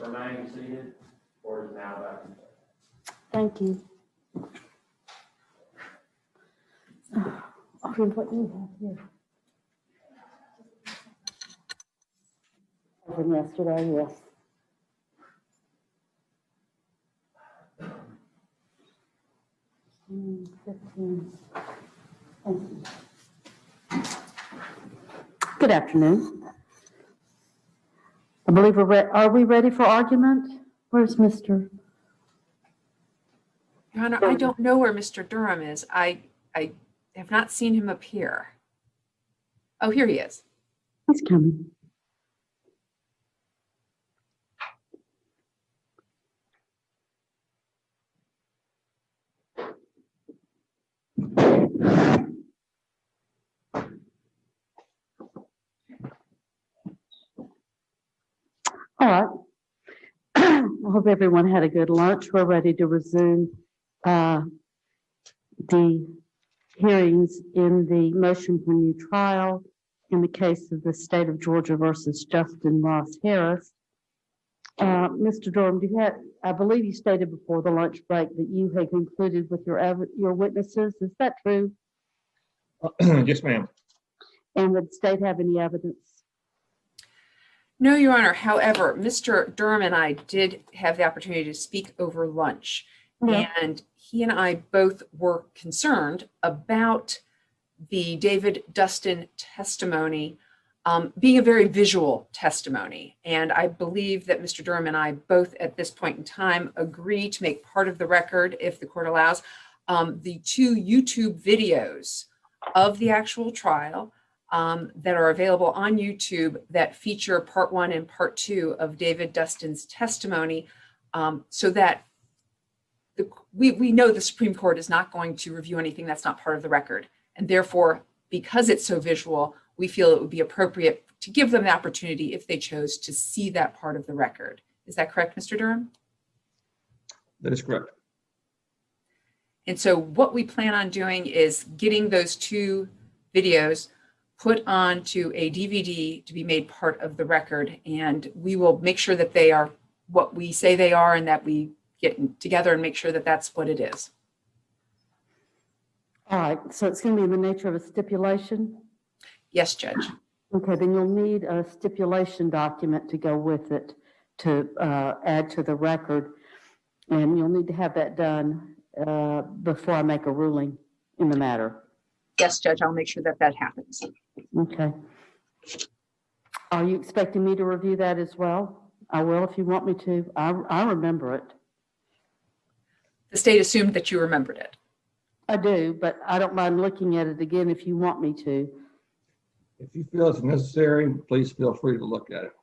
remaining seated. Court is now back in session. Thank you. What do you have here? From yesterday, yes. Mm, 15. Thank you. Good afternoon. I believe are we ready for argument? Where's Mr.? Your Honor, I don't know where Mr. Durham is. I have not seen him appear. Oh, here he is. He's coming. All right. I hope everyone had a good lunch. We're ready to resume the hearings in the motion for new trial in the case of the state of Georgia versus Justin Ross Harris. Mr. Durham, I believe you stated before the lunch break that you had concluded with your witnesses. Is that true? Yes, ma'am. And would the state have any evidence? No, Your Honor. However, Mr. Durham and I did have the opportunity to speak over lunch. Yeah. And he and I both were concerned about the David Dustin testimony being a very visual testimony. And I believe that Mr. Durham and I both at this point in time agree to make part of the record, if the court allows, the 2 YouTube videos of the actual trial that are available on YouTube that feature part 1 and part 2 of David Dustin's testimony, so that we know the Supreme Court is not going to review anything that's not part of the record. And therefore, because it's so visual, we feel it would be appropriate to give them the opportunity, if they chose, to see that part of the record. Is that correct, Mr. Durham? That is correct. And so what we plan on doing is getting those 2 videos put onto a DVD to be made part of the record. And we will make sure that they are what we say they are, and that we get together and make sure that that's what it is. All right, so it's going to be in the nature of a stipulation? Yes, Judge. Okay, then you'll need a stipulation document to go with it to add to the record. And you'll need to have that done before I make a ruling in the matter. Yes, Judge, I'll make sure that that happens. Okay. Are you expecting me to review that as well? I will if you want me to. I remember it. The state assumed that you remembered it. I do, but I don't mind looking at it again if you want me to. If you feel it's necessary, please feel free to look at it.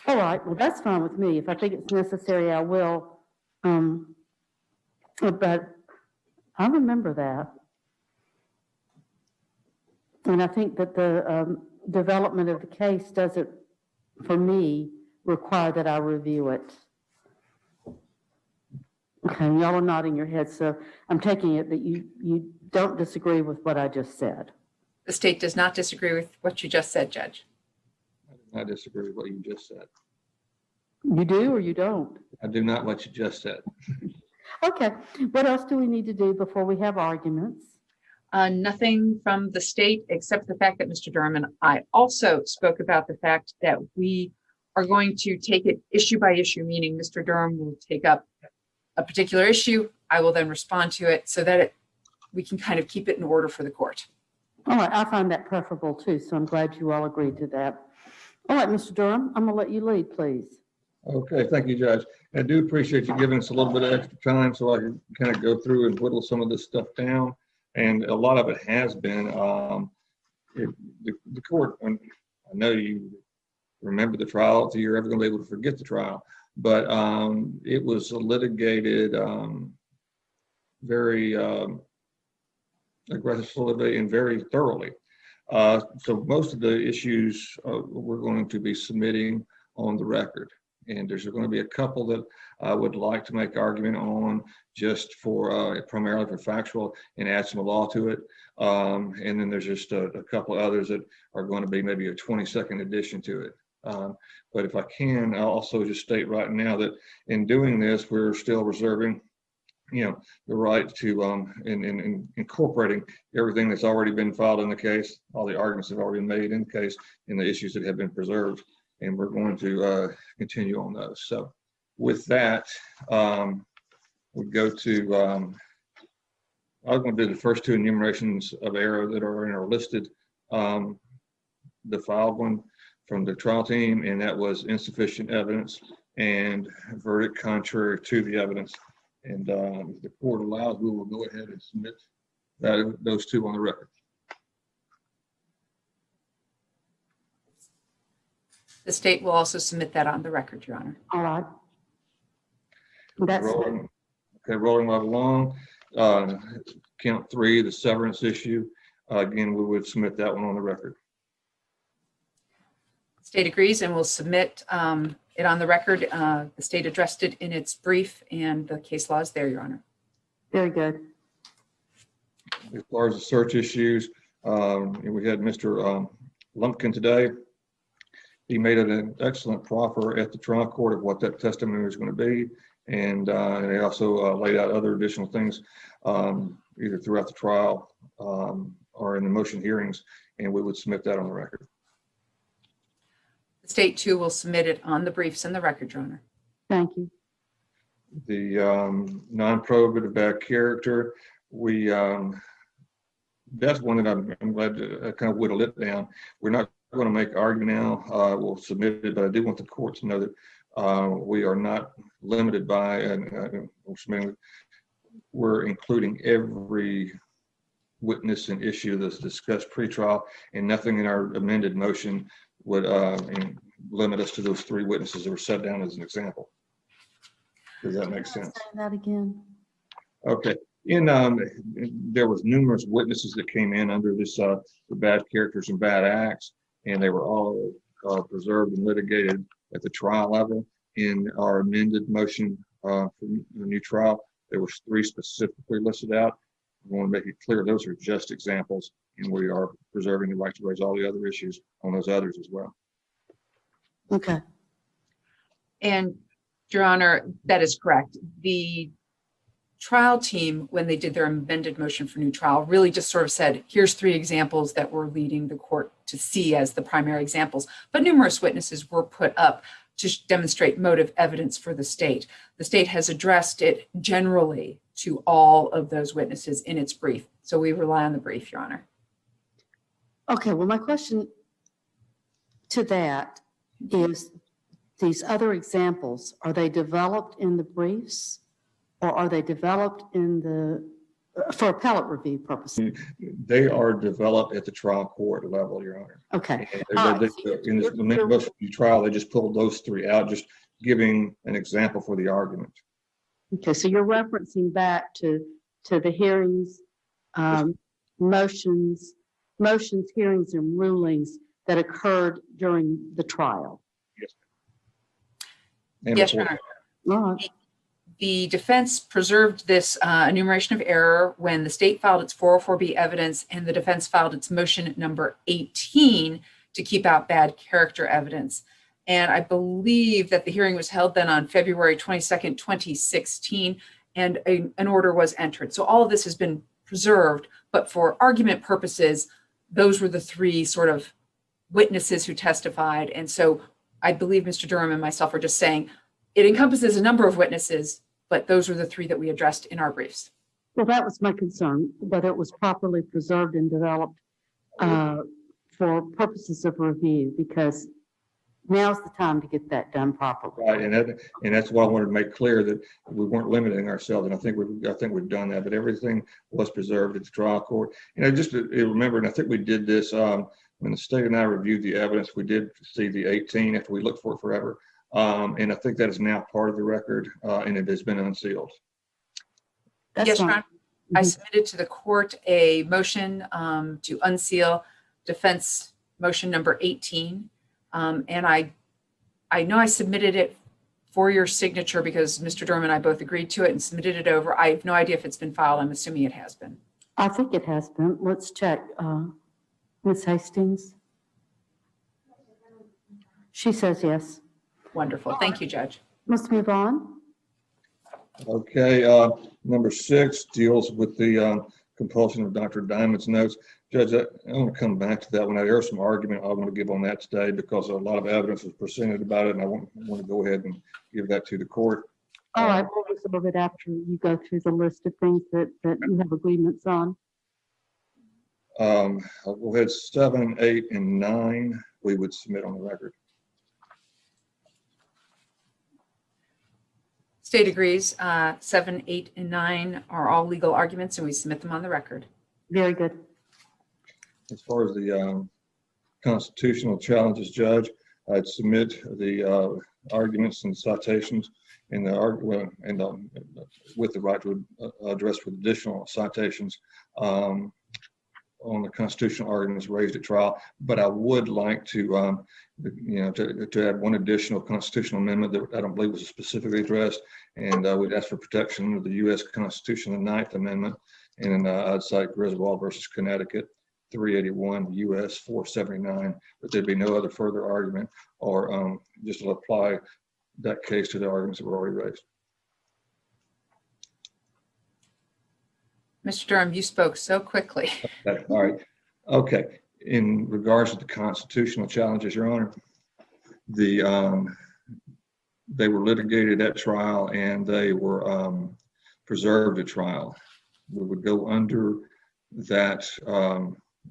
All right, well, that's fine with me. If I think it's necessary, I will. But I remember that. And I think that the development of the case doesn't, for me, require that I review it. Okay, y'all are nodding your heads, so I'm taking it that you don't disagree with what I just said. The state does not disagree with what you just said, Judge. I disagree with what you just said. You do or you don't? I do not what you just said. Okay, what else do we need to do before we have arguments? Nothing from the state except the fact that Mr. Durham and I also spoke about the fact that we are going to take it issue by issue, meaning Mr. Durham will take up a particular issue. I will then respond to it so that we can kind of keep it in order for the court. All right, I find that preferable too, so I'm glad you all agreed to that. All right, Mr. Durham, I'm gonna let you lead, please. Okay, thank you, Judge. I do appreciate you giving us a little bit of extra time so I can kind of go through and whittle some of this stuff down. And a lot of it has been, the court, and I know you remember the trial, if you're ever gonna be able to forget the trial, but it was litigated very aggressively and very thoroughly. So most of the issues we're going to be submitting on the record. And there's going to be a couple that I would like to make argument on just for primarily for factual and add some law to it. And then there's just a couple others that are going to be maybe a 20-second addition to it. But if I can, I'll also just state right now that in doing this, we're still reserving, the right to, in incorporating everything that's already been filed in the case, all the arguments that have already been made in the case, and the issues that have been preserved. And we're going to continue on those. So with that, we go to, I was going to do the first two enumerations of error that are listed. The filed one from the trial team, and that was insufficient evidence and verdict contrary to the evidence. And if the court allows, we will go ahead and submit those two on the record. The state will also submit that on the record, Your Honor. All right. That's rolling right along. Count 3, the severance issue. Again, we would submit that one on the record. The state agrees and will submit it on the record. The state addressed it in its brief, and the case law is there, Your Honor. very good. As far as the search issues, we had Mr. Lumpkin today. He made an excellent proffer at the trial court of what that testimony was going to be. And he also laid out other additional things, either throughout the trial or in the motion hearings, and we would submit that on the record. The state, too, will submit it on the briefs and the record, Your Honor. Thank you. The non-probative bad character, that's one that I'm glad to kind of whittle it down. We're not going to make argument now. We'll submit it, but I do want the court to know that we are not limited by, and we're including every witness and issue that's discussed pre-trial, and nothing in our amended motion would limit us to those 3 witnesses that were set down as an example. Does that make sense? Say that again. Okay. There was numerous witnesses that came in under this the bad characters and bad acts, and they were all preserved and litigated at the trial level. In our amended motion for the new trial, there was 3 specifically listed out. We want to make it clear those are just examples, and we are preserving the right to raise all the other issues on those others as well. Okay. And, Your Honor, that is correct. The trial team, when they did their amended motion for new trial, really just sort of said, here's 3 examples that we're leading the court to see as the primary examples. But numerous witnesses were put up to demonstrate motive evidence for the state. The state has addressed it generally to all of those witnesses in its brief. So we rely on the brief, Your Honor. Okay, well, my question to that is, these other examples, are they developed in the briefs, or are they developed in the, for appellate review purposes? They are developed at the trial court level, Your Honor. Okay. In this amended motion for new trial, they just pulled those 3 out, just giving an example for the argument. Okay, so you're referencing back to the hearings, motions, hearings, and rulings that occurred during the trial. Yes. And Yes, Your Honor. All right. The defense preserved this enumeration of error when the state filed its 404B evidence and the defense filed its motion number 18 to keep out bad character evidence. And I believe that the hearing was held then on February 22nd, 2016, and an order was entered. So all of this has been preserved, but for argument purposes, those were the 3 sort of witnesses who testified. And so I believe Mr. Durham and myself are just saying it encompasses a number of witnesses, but those were the 3 that we addressed in our briefs. Well, that was my concern, whether it was properly preserved and developed for purposes of review, because now's the time to get that done properly. Right, and that's what I wanted to make clear, that we weren't limiting ourselves, and I think we've done that. But everything was preserved at the trial court. Just to remember, and I think we did this when the state and I reviewed the evidence. We did see the 18 after we looked for it forever, and I think that is now part of the record, and it has been unsealed. That's Yes, fine. Your Honor. I submitted to the court a motion to unseal defense motion number 18. And I know I submitted it for your signature because Mr. Durham and I both agreed to it and submitted it over. I have no idea if it's been filed. I'm assuming it has been. I think it has been. Let's check. Ms. Hastings? She says yes. Wonderful. Thank you, Judge. Let's move on. Okay, number 6 deals with the compulsion of Dr. Diamond's notes. Judge, I want to come back to that one. There is some argument I want to give on that today because a lot of evidence was presented about it, and I want to go ahead and give that to the court. All right, we'll resolve it after you go through the list of things that you have agreements on. I'll go ahead, 7, 8, and 9, we would submit on the record. State agrees. 7, 8, and 9 are all legal arguments, and we submit them on the record. Very good. As far as the constitutional challenges, Judge, I'd submit the arguments and citations in the with the right to address with additional citations on the constitutional arguments raised at trial. But I would like to, to add one additional constitutional amendment that I don't believe was specifically addressed, and I would ask for protection of the U.S. Constitution, the 9th Amendment, and I'd cite Griswold versus Connecticut, 381 U.S. 479, but there'd be no other further argument, or just to apply that case to the arguments that were already raised. Mr. Durham, you spoke so quickly. Okay, all right. Okay. In regards to the constitutional challenges, Your Honor, they were litigated at trial and they were preserved at trial. We would go under that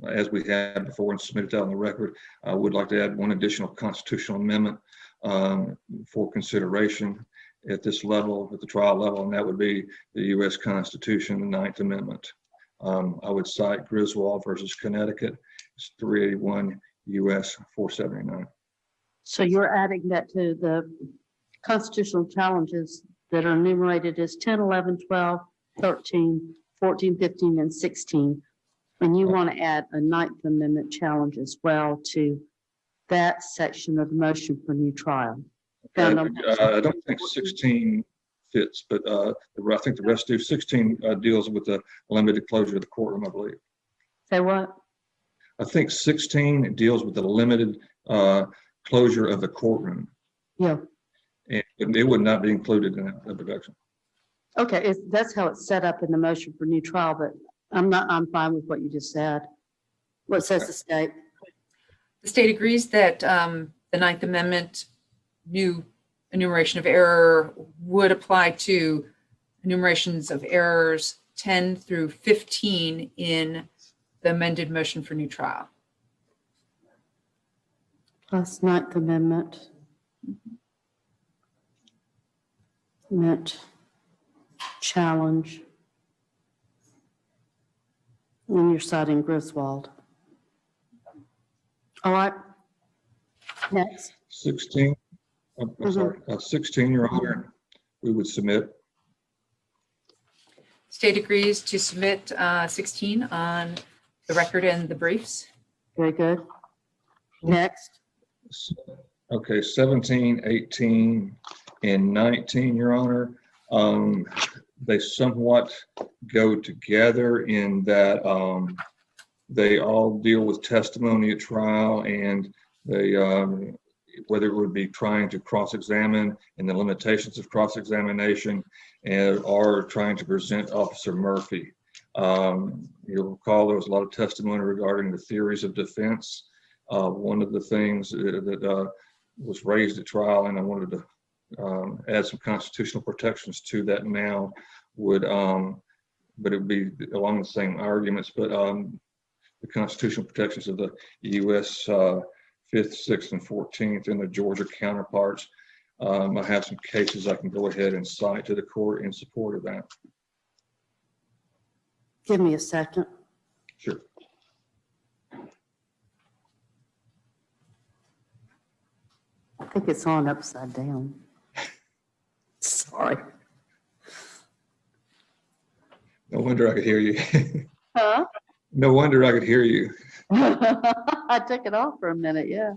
as we had before and submit that on the record. I would like to add one additional constitutional amendment for consideration at this level, at the trial level, and that would be the U.S. Constitution, the 9th Amendment. I would cite Griswold versus Connecticut, it's 381 U.S. 479. So you're adding that to the constitutional challenges that are enumerated as 10, 11, 12, 13, 14, 15, and 16. And you want to add a 9th Amendment challenge as well to that section of the motion for new trial. I don't think 16 fits, but I think the rest do. 16 deals with the limited closure of the courtroom, I believe. Say what? I think 16 deals with the limited closure of the courtroom. Yeah. And it would not be included in that reduction. Okay, that's how it's set up in the motion for new trial, but I'm fine with what you just said. What says the state? The state agrees that the 9th Amendment new enumeration of error would apply to enumerations of errors 10 through 15 in the amended motion for new trial. Plus 9th Amendment. Challenge. And you're citing Griswold. All right. Next. 16. I'm sorry, 16, Your Honor, we would submit. State agrees to submit 16 on the record and the briefs. Very good. Next. Okay, 17, 18, and 19, Your Honor. They somewhat go together in that they all deal with testimony at trial, and they whether it would be trying to cross-examine and the limitations of cross-examination or trying to present Officer Murphy. You'll recall there was a lot of testimony regarding the theories of defense. One of the things that was raised at trial, and I wanted to add some constitutional protections to that now, but it would be along the same arguments, but the constitutional protections of the U.S. 5th, 6th, and 14th, and the Georgia counterparts. I have some cases I can go ahead and cite to the court in support of that. Give me a second. Sure. I think it's on upside down. Sorry. No wonder I could hear you. Huh? No wonder I could hear you. I took it off for a minute, yeah.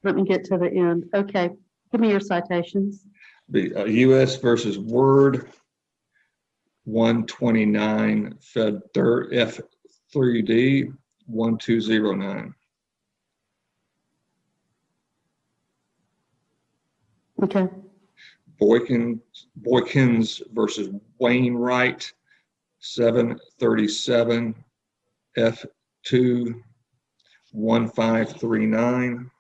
Let me get to the end. Okay, give me your citations. The U.S. versus Word, 129 Fed 3rd F3D 1209. Okay. Boykins versus Wainwright, 737 F2 1539.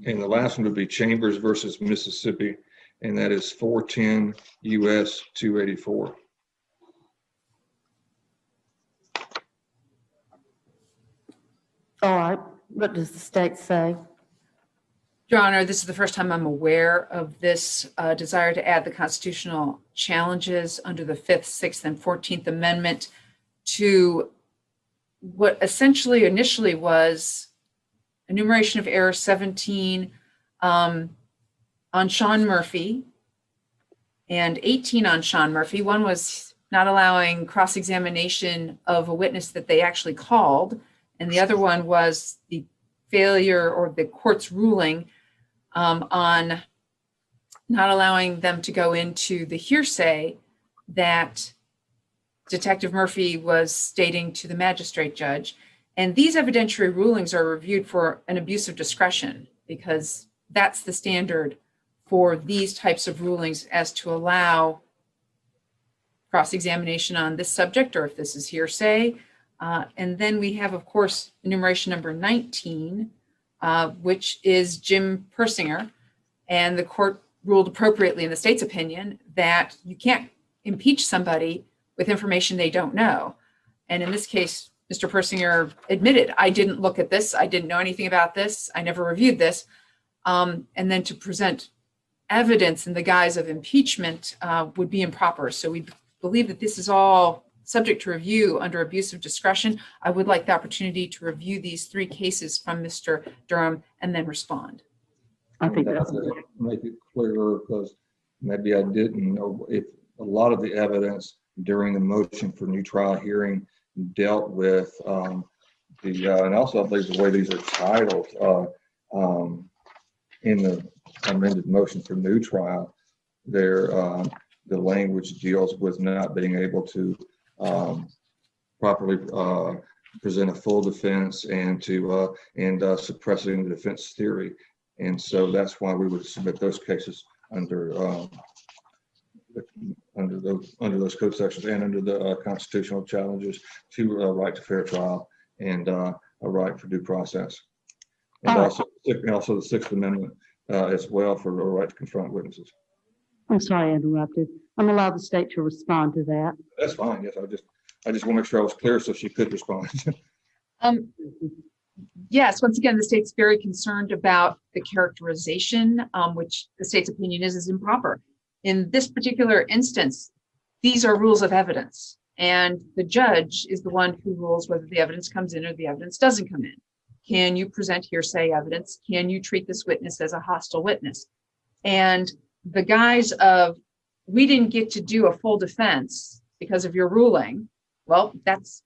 And the last one would be Chambers versus Mississippi, and that is 410 US 284. All right. What does the state say? Your Honor, this is the first time I'm aware of this desire to add the constitutional challenges under the 5th, 6th, and 14th Amendment to what essentially initially was enumeration of error 17 on Sean Murphy and 18 on Sean Murphy. One was not allowing cross-examination of a witness that they actually called, and the other one was the failure or the court's ruling on not allowing them to go into the hearsay that Detective Murphy was stating to the magistrate judge. And these evidentiary rulings are reviewed for an abuse of discretion, because that's the standard for these types of rulings as to allow cross-examination on this subject, or if this is hearsay. And then we have, of course, enumeration number 19, which is Jim Persinger. And the court ruled appropriately in the state's opinion that you can't impeach somebody with information they don't know. And in this case, Mr. Persinger admitted, I didn't look at this. I didn't know anything about this. I never reviewed this. And then to present evidence in the guise of impeachment would be improper. So we believe that this is all subject to review under abuse of discretion. I would like the opportunity to review these 3 cases from Mr. Durham and then respond. I think that's Make it clearer, because maybe I didn't know if a lot of the evidence during the motion for new trial hearing dealt with and also I believe the way these are titled in the amended motion for new trial, there the language deals with not being able to properly present a full defense and to suppressing the defense theory. And so that's why we would submit those cases under those code sections and under the constitutional challenges to a right to fair trial and a right for due process. And also the 6th Amendment as well, for a right to confront witnesses. I'm sorry I interrupted. I'm allowed the state to respond to that. That's fine. Yes, I just want to make sure I was clear so she could respond. Yes, once again, the state's very concerned about the characterization, which the state's opinion is improper. In this particular instance, these are rules of evidence, and the judge is the one who rules whether the evidence comes in or the evidence doesn't come in. Can you present hearsay evidence? Can you treat this witness as a hostile witness? And the guise of, we didn't get to do a full defense because of your ruling, well, that's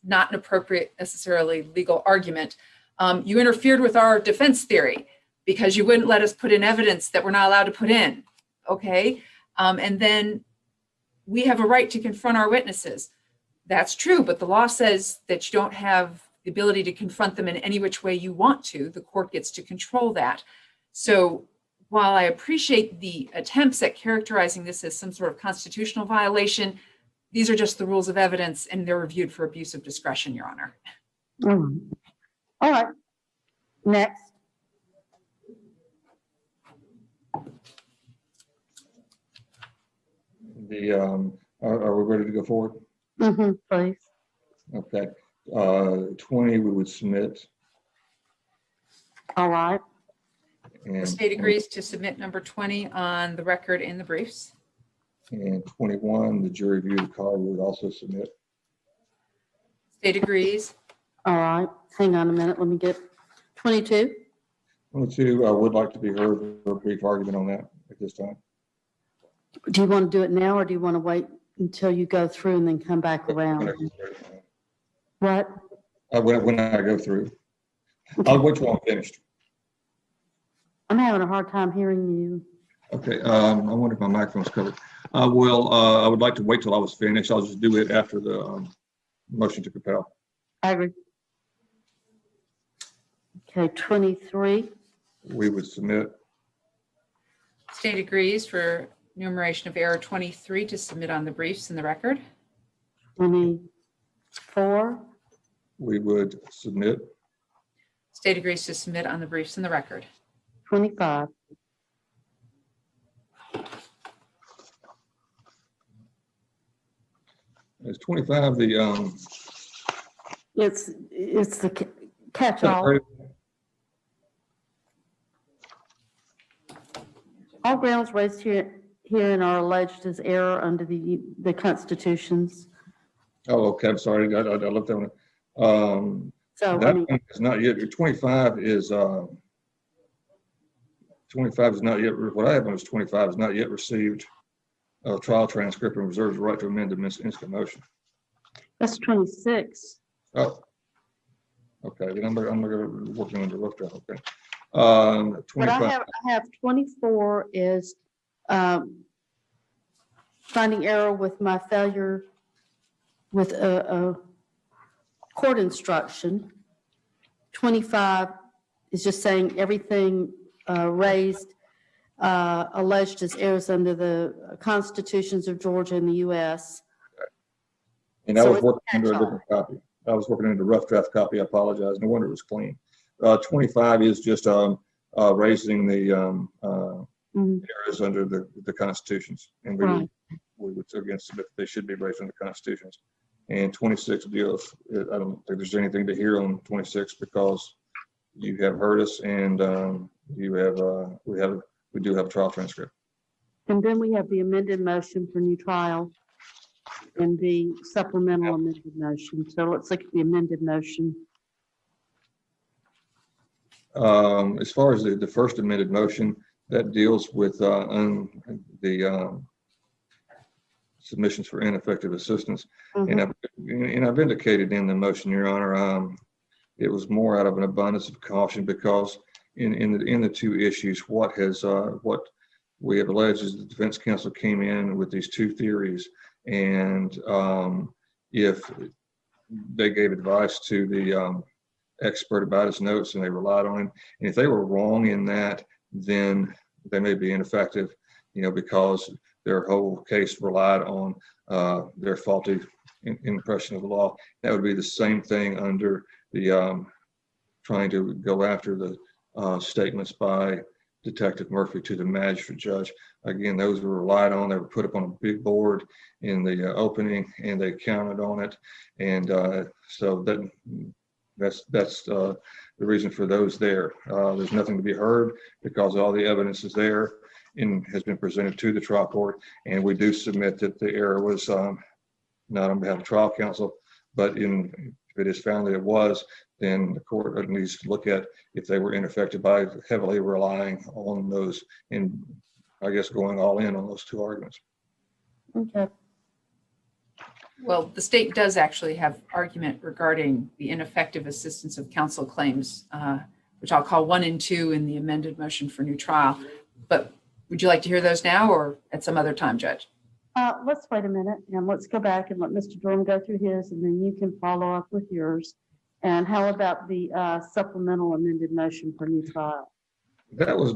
not an appropriate necessarily legal argument. You interfered with our defense theory because you wouldn't let us put in evidence that we're not allowed to put in. Okay. And then we have a right to confront our witnesses. That's true, but the law says that you don't have the ability to confront them in any which way you want to. The court gets to control that. So while I appreciate the attempts at characterizing this as some sort of constitutional violation, these are just the rules of evidence, and they're reviewed for abuse of discretion, Your Honor. All right. Next. Are we ready to go forward? Please. Okay. 20 we would submit. All right. And The state agrees to submit number 20 on the record in the briefs. And 21, the jury viewed call would also submit. State agrees. All right. Hang on a minute. Let me get 22. 22, I would like to be heard for a brief argument on that at this time. Do you want to do it now, or do you want to wait until you go through and then come back around? What? When I go through. I'll wait till I'm finished. I'm having a hard time hearing you. Okay, I wonder if my microphone's covered. I would like to wait till I was finished. I'll just do it after the motion to compel. I agree. Okay, 23. We would submit. State agrees for enumeration of error 23 to submit on the briefs in the record. 24. We would submit. State agrees to submit on the briefs in the record. 25. Is 25 the It's the catch-all. All grounds raised herein are alleged as error under the constitutions. Oh, okay. I'm sorry. I left that one. So, That one is not yet. 25 is 25 is not yet. What I have on is 25 is not yet received a trial transcript and reserves the right to amend the instant motion. that's 26. Oh, okay. Then I'm working on the rough draft. Okay. But 25. I have 24 is finding error with my failure with a court instruction. 25 is just saying everything raised, alleged as errors under the constitutions of Georgia and the U.S. And I So was it's working under a catch-all. different copy. I was working under the rough draft copy. I apologize. No wonder it was clean. 25 is just raising the errors under the constitutions, and Right. we would again submit that they should be raised under constitutions. And 26 deals. I don't think there's anything to hear on 26 because you have heard us, and you have we do have a trial transcript. And then we have the amended motion for new trial and the supplemental amended motion. So let's look at the amended motion. As far as the first amended motion, that deals with the submissions for ineffective assistance. Mhm. And I've indicated in the motion, Your Honor, it was more out of an abundance of caution because in the two issues, what we have alleged is the defense counsel came in with these two theories, and if they gave advice to the expert about his notes and they relied on him, and if they were wrong in that, then they may be ineffective, because their whole case relied on their faulty impression of the law. That would be the same thing under the trying to go after the statements by Detective Murphy to the magistrate judge. Again, those were relied on. They were put up on a big board in the opening, and they counted on it. And so that's the reason for those there. There's nothing to be heard because all the evidence is there and has been presented to the trial court. And we do submit that the error was not on behalf of trial counsel, but if it is found that it was, then the court needs to look at if they were ineffective by heavily relying on those and I guess going all in on those two arguments. Okay. Well, the state does actually have argument regarding the ineffective assistance of counsel claims, which I'll call 1 and 2 in the amended motion for new trial. But would you like to hear those now or at some other time, Judge? Let's wait a minute and let's go back and let Mr. Durham go through his, and then you can follow up with yours. And how about the supplemental amended motion for new trial? That was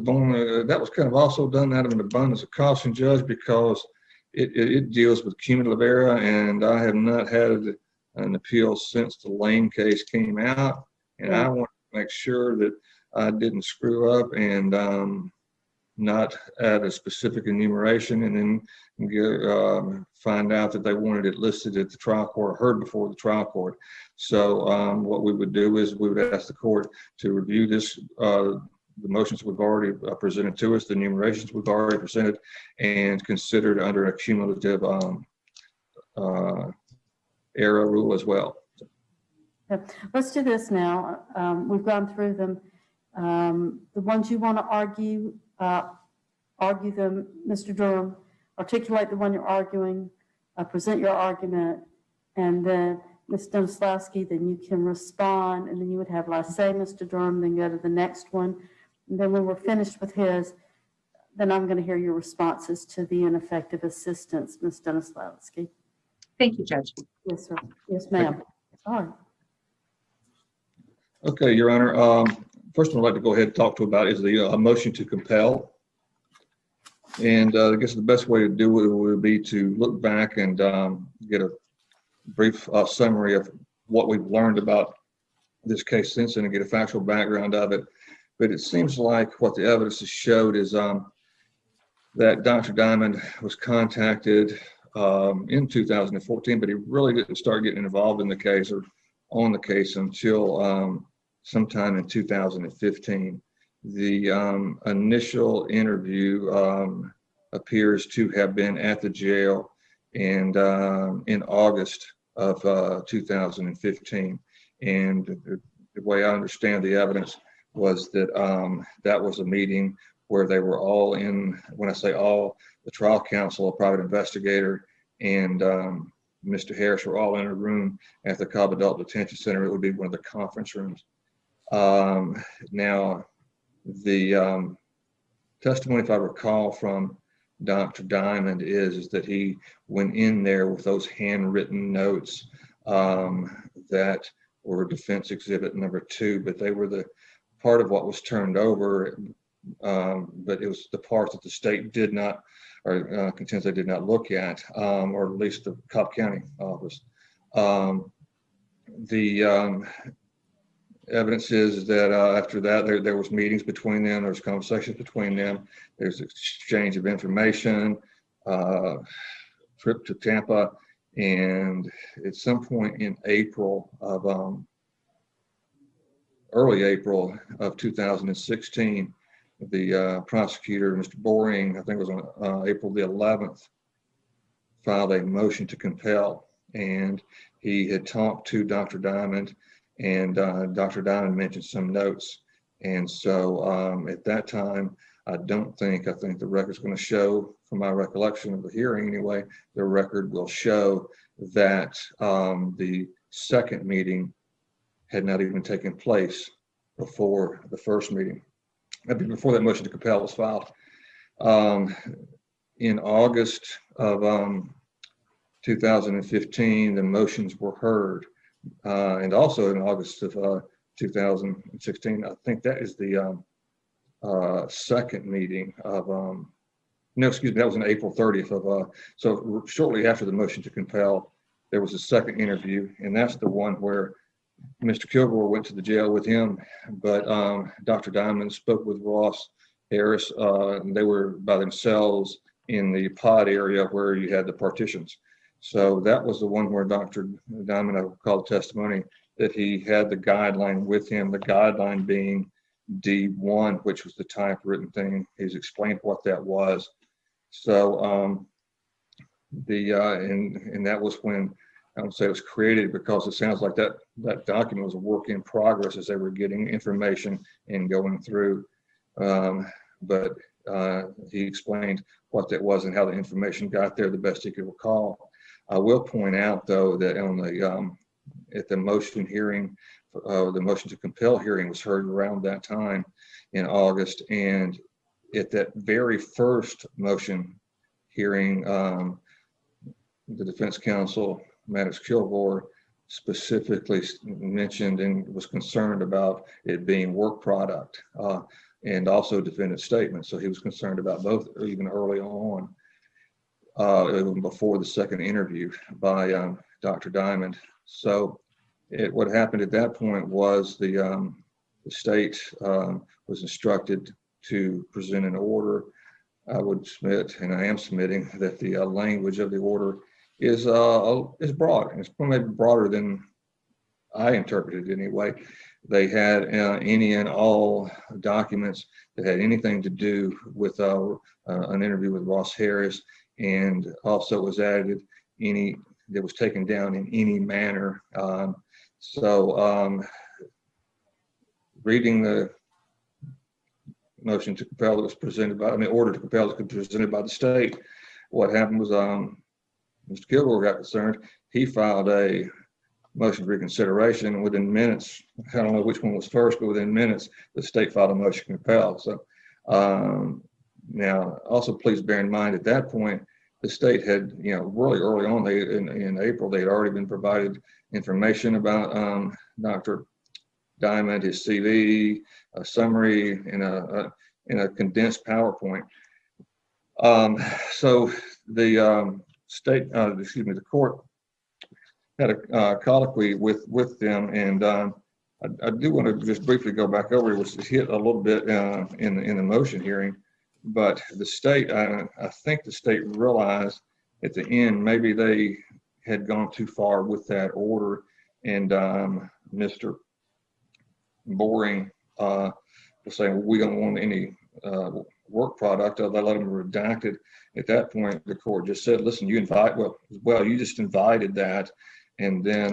kind of also done out of an abundance of caution, Judge, because it deals with cumulative error, and I have not had an appeal since the Lane case came out, and I want to make sure that I didn't screw up and not add a specific enumeration and then find out that they wanted it listed at the trial court, heard before the trial court. So what we would do is we would ask the court to review this, the motions we've already presented to us, the enumerations we've already presented, and considered under a cumulative error rule as well. Okay. Let's do this now. We've gone through them. The ones you want to argue them, Mr. Durham. Articulate the one you're arguing, present your argument, and then Ms. Stanislawski, then you can respond, and then you would have last say, Mr. Durham, then go to the next one. And then when we're finished with his, Then I'm going to hear your responses to the ineffective assistance, Ms. Stanislawski. Thank you, Judge. Yes, sir. Yes, ma'am. Sorry. Okay, Your Honor. First one I'd like to go ahead and talk to about is the motion to compel. And I guess the best way to do it would be to look back and get a brief summary of what we've learned about this case since then and get a factual background of it. But it seems like what the evidence has showed is that Dr. Diamond was contacted in 2014, but he really didn't start getting involved in the case or on the case until sometime in 2015. The initial interview appears to have been at the jail and in August of 2015. And the way I understand the evidence was that that was a meeting where they were all in, when I say all, the trial counsel, a private investigator, and Mr. Harris were all in a room at the Cobb Adult Detention Center. It would be one of the conference rooms. Now, the testimony, if I recall, from Dr. Diamond is that he went in there with those handwritten notes that were defense exhibit number 2, but they were the part of what was turned over, but it was the part that the state did not, or contends they did not look at, or at least the Cobb County office. The evidence is that after that, there was meetings between them, there was conversations between them, there's exchange of information, trip to Tampa, and at some point in April of, early April of 2016, the prosecutor, Mr. Boring, I think it was on April the 11th, filed a motion to compel, and he had talked to Dr. Diamond, and Dr. Diamond mentioned some notes. And so at that time, I think the record's going to show, from my recollection of the hearing anyway, the record will show that the second meeting had not even taken place before the first meeting, before that motion to compel was filed. In August of 2015, the motions were heard. And also in August of 2016, I think that is the second meeting of, no, excuse me, that was on April 30th of, so shortly after the motion to compel, there was a second interview, and that's the one where Mr. Kilgore went to the jail with him, but Dr. Diamond spoke with Ross Harris, and they were by themselves in the pod area where you had the partitions. So that was the one where Dr. Diamond, I recall the testimony, that he had the guideline with him, the guideline being D1, which was the typewritten thing. He's explained what that was. So and that was when, I would say it was created, because it sounds like that document was a work in progress as they were getting information and going through. But he explained what that was and how the information got there the best he could recall. I will point out, though, that on the at the motion hearing, the motion to compel hearing was heard around that time in August, and at that very first motion hearing, the defense counsel, Maddox Kilgore, specifically mentioned and was concerned about it being work product and also defendant statements. So he was concerned about both even early on, even before the second interview by Dr. Diamond. So what happened at that point was the state was instructed to present an order. I would submit, and I am submitting, that the language of the order is broad. It's maybe broader than I interpreted it anyway. They had any and all documents that had anything to do with an interview with Ross Harris, and also was added any that was taken down in any manner. Reading the motion to compel that was presented by, order to compel that was presented by the state, what happened was Mr. Kilgore got concerned. He filed a motion for reconsideration, and within minutes, I don't know which one was first, but within minutes, the state filed a motion to compel. So Now, also please bear in mind at that point, the state had, really early on, in April, they had already been provided information about Dr. Diamond, his CV, a summary, and a condensed PowerPoint. So the the court had a colloquy with them, and I do want to just briefly go back over it, which hit a little bit in the motion hearing, but the state, I think the state realized at the end maybe they had gone too far with that order, and Mr. Boring was saying, well, we don't want any work product. They let them redacted. At that point, the court just said, listen, you you just invited that. And then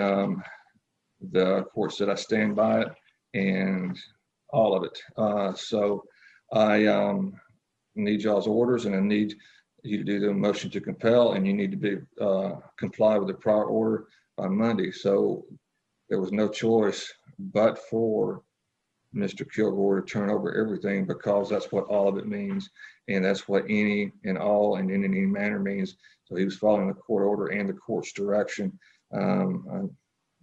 the court said, I stand by it and all of it. So I need y'all's orders, and I need you to do the motion to compel, and you need to be comply with the prior order by Monday. So there was no choice but for Mr. Kilgore to turn over everything, because that's what all of it means, and that's what any and all and in any manner means. So he was following the court order and the court's direction.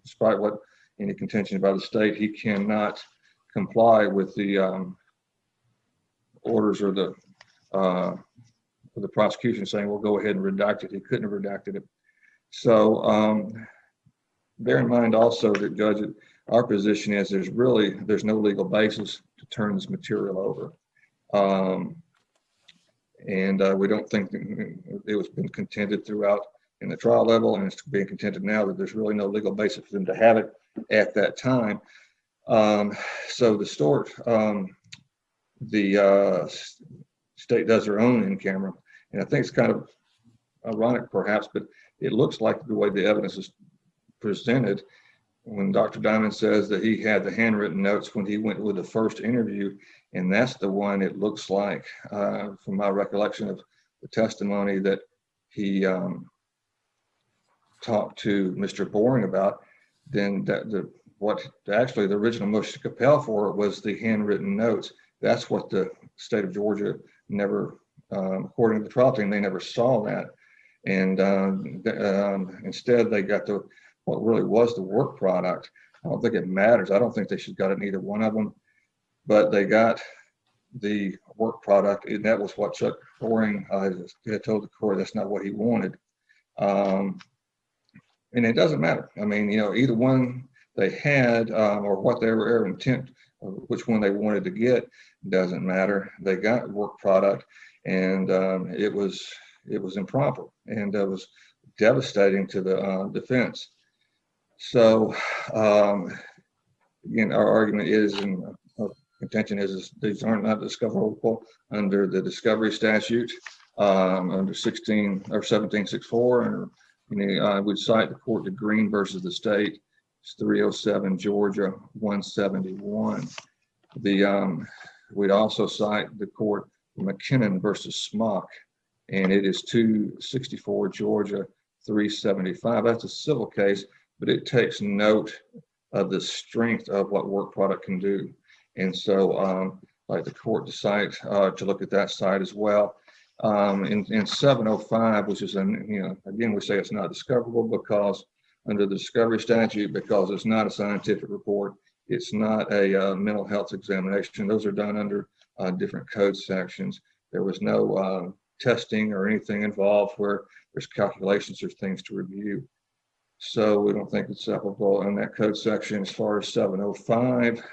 Despite what any contention by the state, he cannot comply with the orders or the prosecution saying, well, go ahead and redact it. He couldn't have redacted it. So bear in mind also that, Judge, our position is there's no legal basis to turn this material over. And we don't think it was been contended throughout in the trial level, and it's being contended now that there's really no legal basis for them to have it at that time. So the state does their own in camera, and I think it's kind of ironic perhaps, but it looks like the way the evidence is presented when Dr. Diamond says that he had the handwritten notes when he went with the first interview, and that's the one it looks like, from my recollection of the testimony, that he talked to Mr. Boring about, then what actually the original motion to compel for was the handwritten notes. That's what the state of Georgia never, according to the trial team, they never saw that. And instead they got what really was the work product. I don't think it matters. I don't think they should have gotten either one of them, but they got the work product, and that was what Chuck Boring had told the court that's not what he wanted. And it doesn't matter. I mean, either one they had, or what their intent, which one they wanted to get, doesn't matter. They got work product, and it was improper, and it was devastating to the defense. So again, our argument is, and our contention is these aren't not discoverable under the discovery statute, under 16 or 1764, and I would cite the court to Green versus the state. It's 307 Georgia 171. We'd also cite the court McKinnon versus Smock, and it is 264 Georgia 375. That's a civil case, but it takes note of the strength of what work product can do. And so like the court decide to look at that side as well. In 705, which is, again, we say it's not discoverable because under the discovery statute, because it's not a scientific report, it's not a mental health examination. Those are done under different code sections. There was no testing or anything involved where there's calculations or things to review. So we don't think it's applicable in that code section. As far as 705,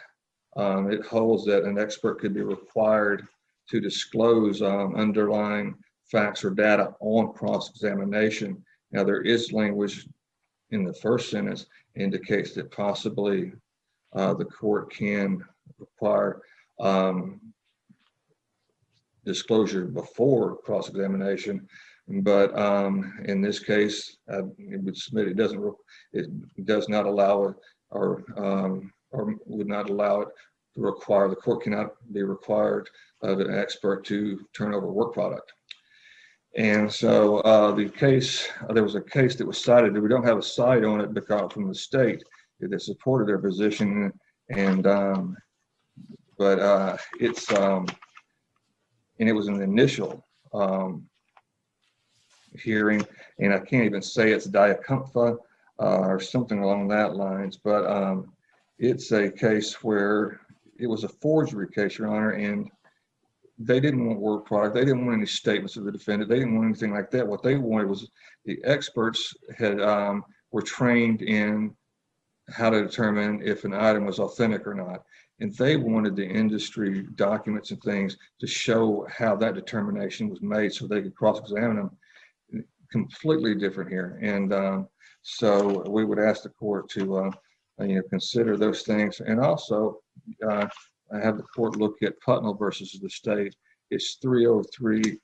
it holds that an expert could be required to disclose underlying facts or data on cross-examination. Now, there is language in the first sentence indicates that possibly the court can require disclosure before cross-examination, but in this case, it would submit it does not allow it, or would not allow it to require, the court cannot be required of an expert to turn over work product. And so there was a case that was cited that we don't have a cite on it because from the state that supported their position, and but it's and it was an initial hearing, and I can't even say it's diacumpha or something along that lines, but it's a case where it was a forgery case, Your Honor, and they didn't want work product. They didn't want any statements of the defendant. They didn't want anything like that. What they wanted was the experts were trained in how to determine if an item was authentic or not. And they wanted the industry documents and things to show how that determination was made so they could cross-examine them. Completely different here. And so we would ask the court to consider those things. And also I have the court look at Putnell versus the state. It's 303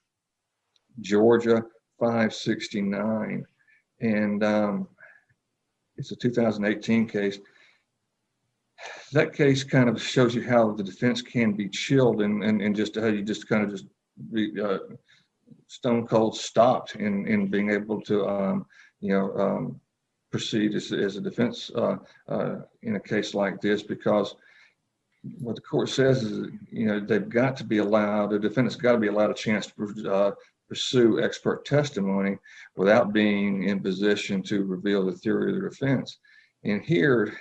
Georgia 569. And it's a 2018 case. That case kind of shows you how the defense can be chilled and just how you just kind of just be stone cold stopped in being able to proceed as a defense in a case like this, because what the court says is, they've got to be allowed, the defendant's got to be allowed a chance to pursue expert testimony without being in position to reveal the theory of the defense. And here,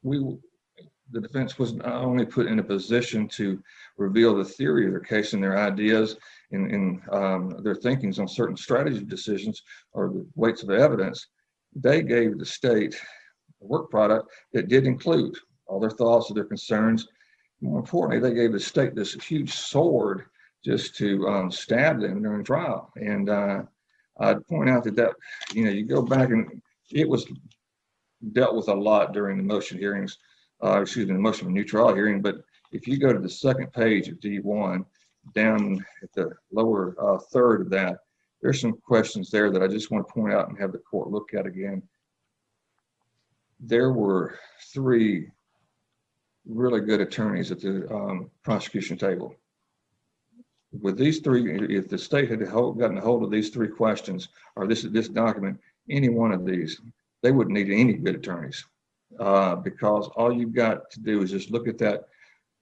the defense was not only put in a position to reveal the theory of their case and their ideas and their thinkings on certain strategy decisions or the weights of evidence, they gave the state a work product that did include all their thoughts and their concerns. More importantly, they gave the state this huge sword just to stab them during trial. And I'd point out that you go back and it was dealt with a lot during the motion hearings, the motion of a new trial hearing. But if you go to the second page of D1, down at the lower third of that, there's some questions there that I just want to point out and have the court look at again. There were 3 really good attorneys at the prosecution table. With these 3, if the state had gotten a hold of these 3 questions or this document, any one of these, they wouldn't need any good attorneys because all you've got to do is just look at that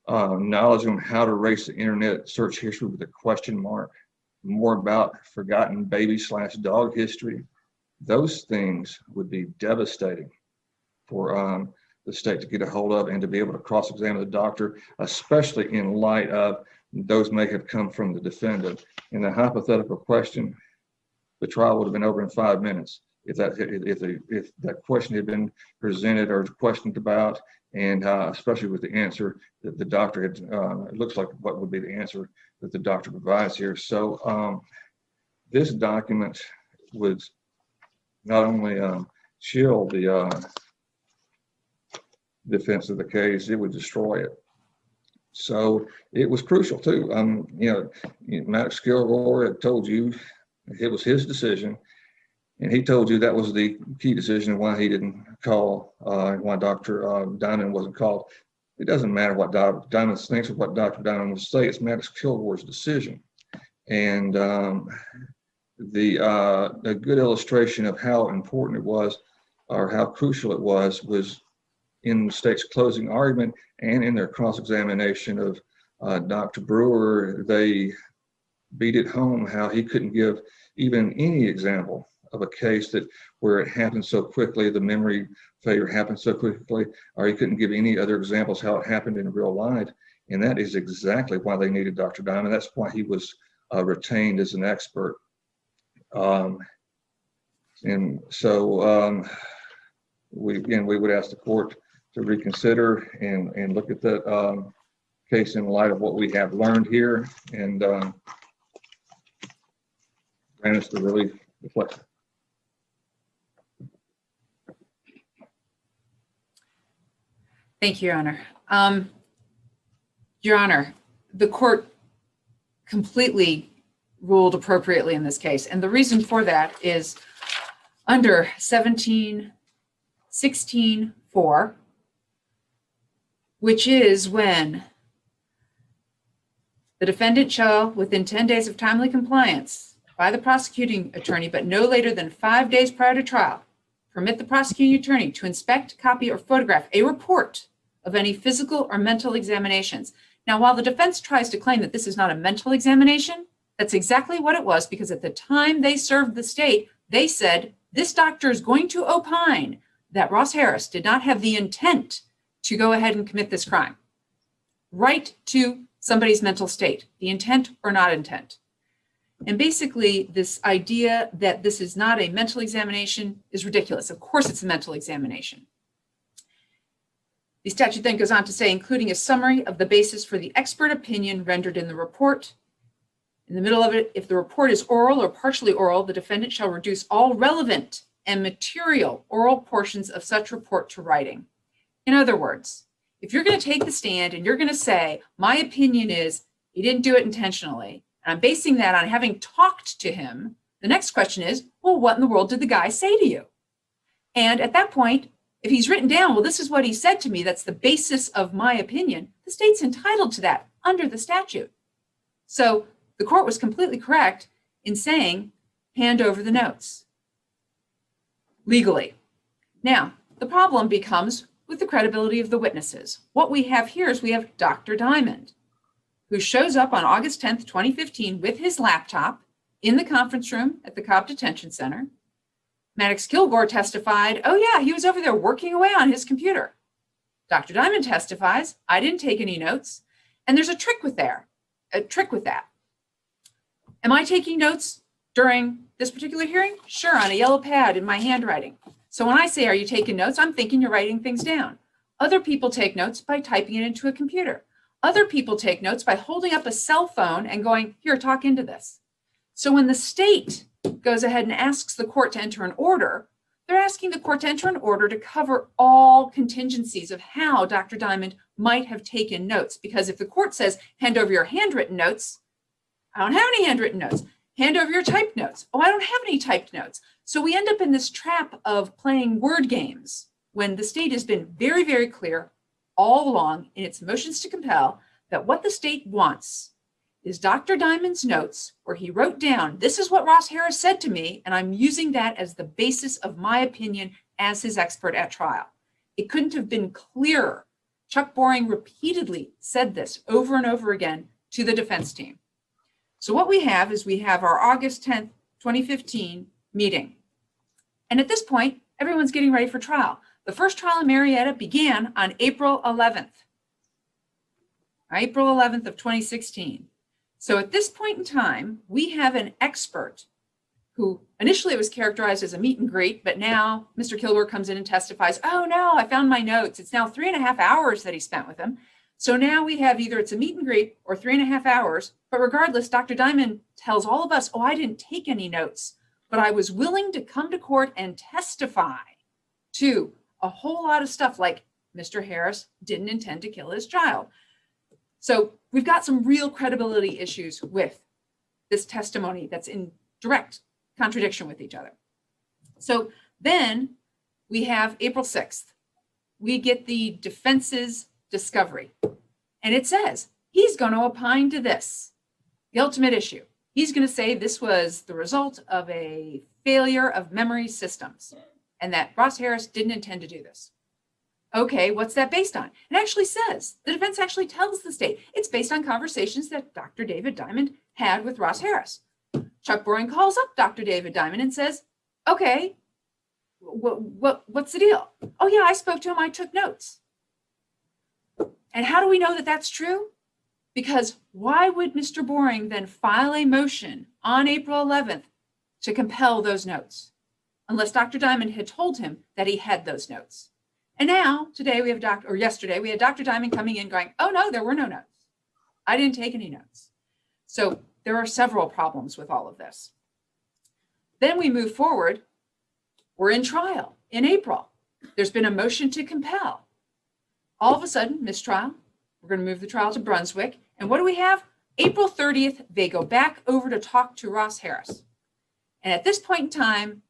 knowledge on how to erase the internet search history with a question mark, more about forgotten baby/dog history. Those things would be devastating for the state to get a hold of and to be able to cross-examine the doctor, especially in light of those may have come from the defendant. In the hypothetical question, the trial would have been over in 5 minutes if that question had been presented or questioned about, and especially with the answer that the doctor had. It looks like what would be the answer that the doctor provides here. So this document would not only chill the defense of the case, it would destroy it. So it was crucial too. Maddox Kilgore had told you it was his decision, and he told you that was the key decision why he didn't call, why Dr. Diamond wasn't called. It doesn't matter what Dr. Diamond thinks or what Dr. Diamond would say. It's Maddox Kilgore's decision. And a good illustration of how important it was or how crucial it was in the state's closing argument and in their cross-examination of Dr. Brewer. They beat it home how he couldn't give even any example of a case where it happened so quickly, the memory failure happened so quickly, or he couldn't give any other examples how it happened in real life. And that is exactly why they needed Dr. Diamond. That's why he was retained as an expert. And so we would ask the court to reconsider and look at that case in light of what we have learned here and grant us the relief requested. Thank you, Your Honor. Your Honor, the court completely ruled appropriately in this case. And the reason for that is under 1716(4), which is when the defendant shall, within 10 days of timely compliance by the prosecuting attorney, but no later than 5 days prior to trial, permit the prosecuting attorney to inspect, copy, or photograph a report of any physical or mental examinations Now, while the defense tries to claim that this is not a mental examination, that's exactly what it was, because at the time they served the state, they said, this doctor is going to opine that Ross Harris did not have the intent to go ahead and commit this crime. Right to somebody's mental state, the intent or not intent. And basically, this idea that this is not a mental examination is ridiculous. Of course, it's a mental examination. The statute then goes on to say, including a summary of the basis for the expert opinion rendered in the report. In the middle of it, if the report is oral or partially oral, the defendant shall reduce all relevant and material oral portions of such report to writing. In other words, if you're going to take the stand and you're going to say, my opinion is he didn't do it intentionally, and I'm basing that on having talked to him, the next question is, well, what in the world did the guy say to you? And at that point, if he's written down, well, this is what he said to me, that's the basis of my opinion, the state's entitled to that under the statute. So the court was completely correct in saying, hand over the notes legally. Now, the problem becomes with the credibility of the witnesses. What we have here is we have Dr. Diamond, who shows up on August 10th, 2015 with his laptop in the conference room at the Cobb Detention Center. Maddox Kilgore testified, oh yeah, he was over there working away on his computer. Dr. Diamond testifies, I didn't take any notes. And there's a trick with that. Am I taking notes during this particular hearing? Sure, on a yellow pad in my handwriting. So when I say, are you taking notes? I'm thinking you're writing things down. Other people take notes by typing it into a computer. Other people take notes by holding up a cell phone and going, here, talk into this. So when the state goes ahead and asks the court to enter an order, they're asking the court to enter an order to cover all contingencies of how Dr. Diamond might have taken notes. Because if the court says, hand over your handwritten notes, I don't have any handwritten notes. Hand over your typed notes. Oh, I don't have any typed notes. So we end up in this trap of playing word games when the state has been very, very clear all along in its motions to compel that what the state wants is Dr. Diamond's notes where he wrote down, this is what Ross Harris said to me, and I'm using that as the basis of my opinion as his expert at trial. It couldn't have been clearer. Chuck Boring repeatedly said this over and over again to the defense team. So what we have is we have our August 10th, 2015 meeting. And at this point, everyone's getting ready for trial. The first trial in Marietta began on April 11th. April 11th of 2016. So at this point in time, we have an expert who initially it was characterized as a meet and greet, but now Mr. Kilgore comes in and testifies, oh no, I found my notes. It's now 3.5 hours that he spent with him. So now we have either it's a meet and greet or 3.5 hours, but regardless, Dr. Diamond tells all of us, oh, I didn't take any notes, but I was willing to come to court and testify to a whole lot of stuff like Mr. Harris didn't intend to kill his child. So we've got some real credibility issues with this testimony that's in direct contradiction with each other. So then we have April 6th. We get the defense's discovery. And it says he's going to opine to this, the ultimate issue. He's going to say this was the result of a failure of memory systems and that Ross Harris didn't intend to do this. Okay, what's that based on? It actually says, the defense actually tells the state, it's based on conversations that Dr. David Diamond had with Ross Harris. Chuck Boring calls up Dr. David Diamond and says, okay, what's the deal? Oh yeah, I spoke to him, I took notes. And how do we know that that's true? Because why would Mr. Boring then file a motion on April 11th to compel those notes? Unless Dr. Diamond had told him that he had those notes. And now, yesterday, we had Dr. Diamond coming in going, oh no, there were no notes. I didn't take any notes. So there are several problems with all of this. Then we move forward. We're in trial in April. There's been a motion to compel. All of a sudden, mistrial. We're going to move the trial to Brunswick. And what do we have? April 30th, they go back over to talk to Ross Harris. And at this point in time,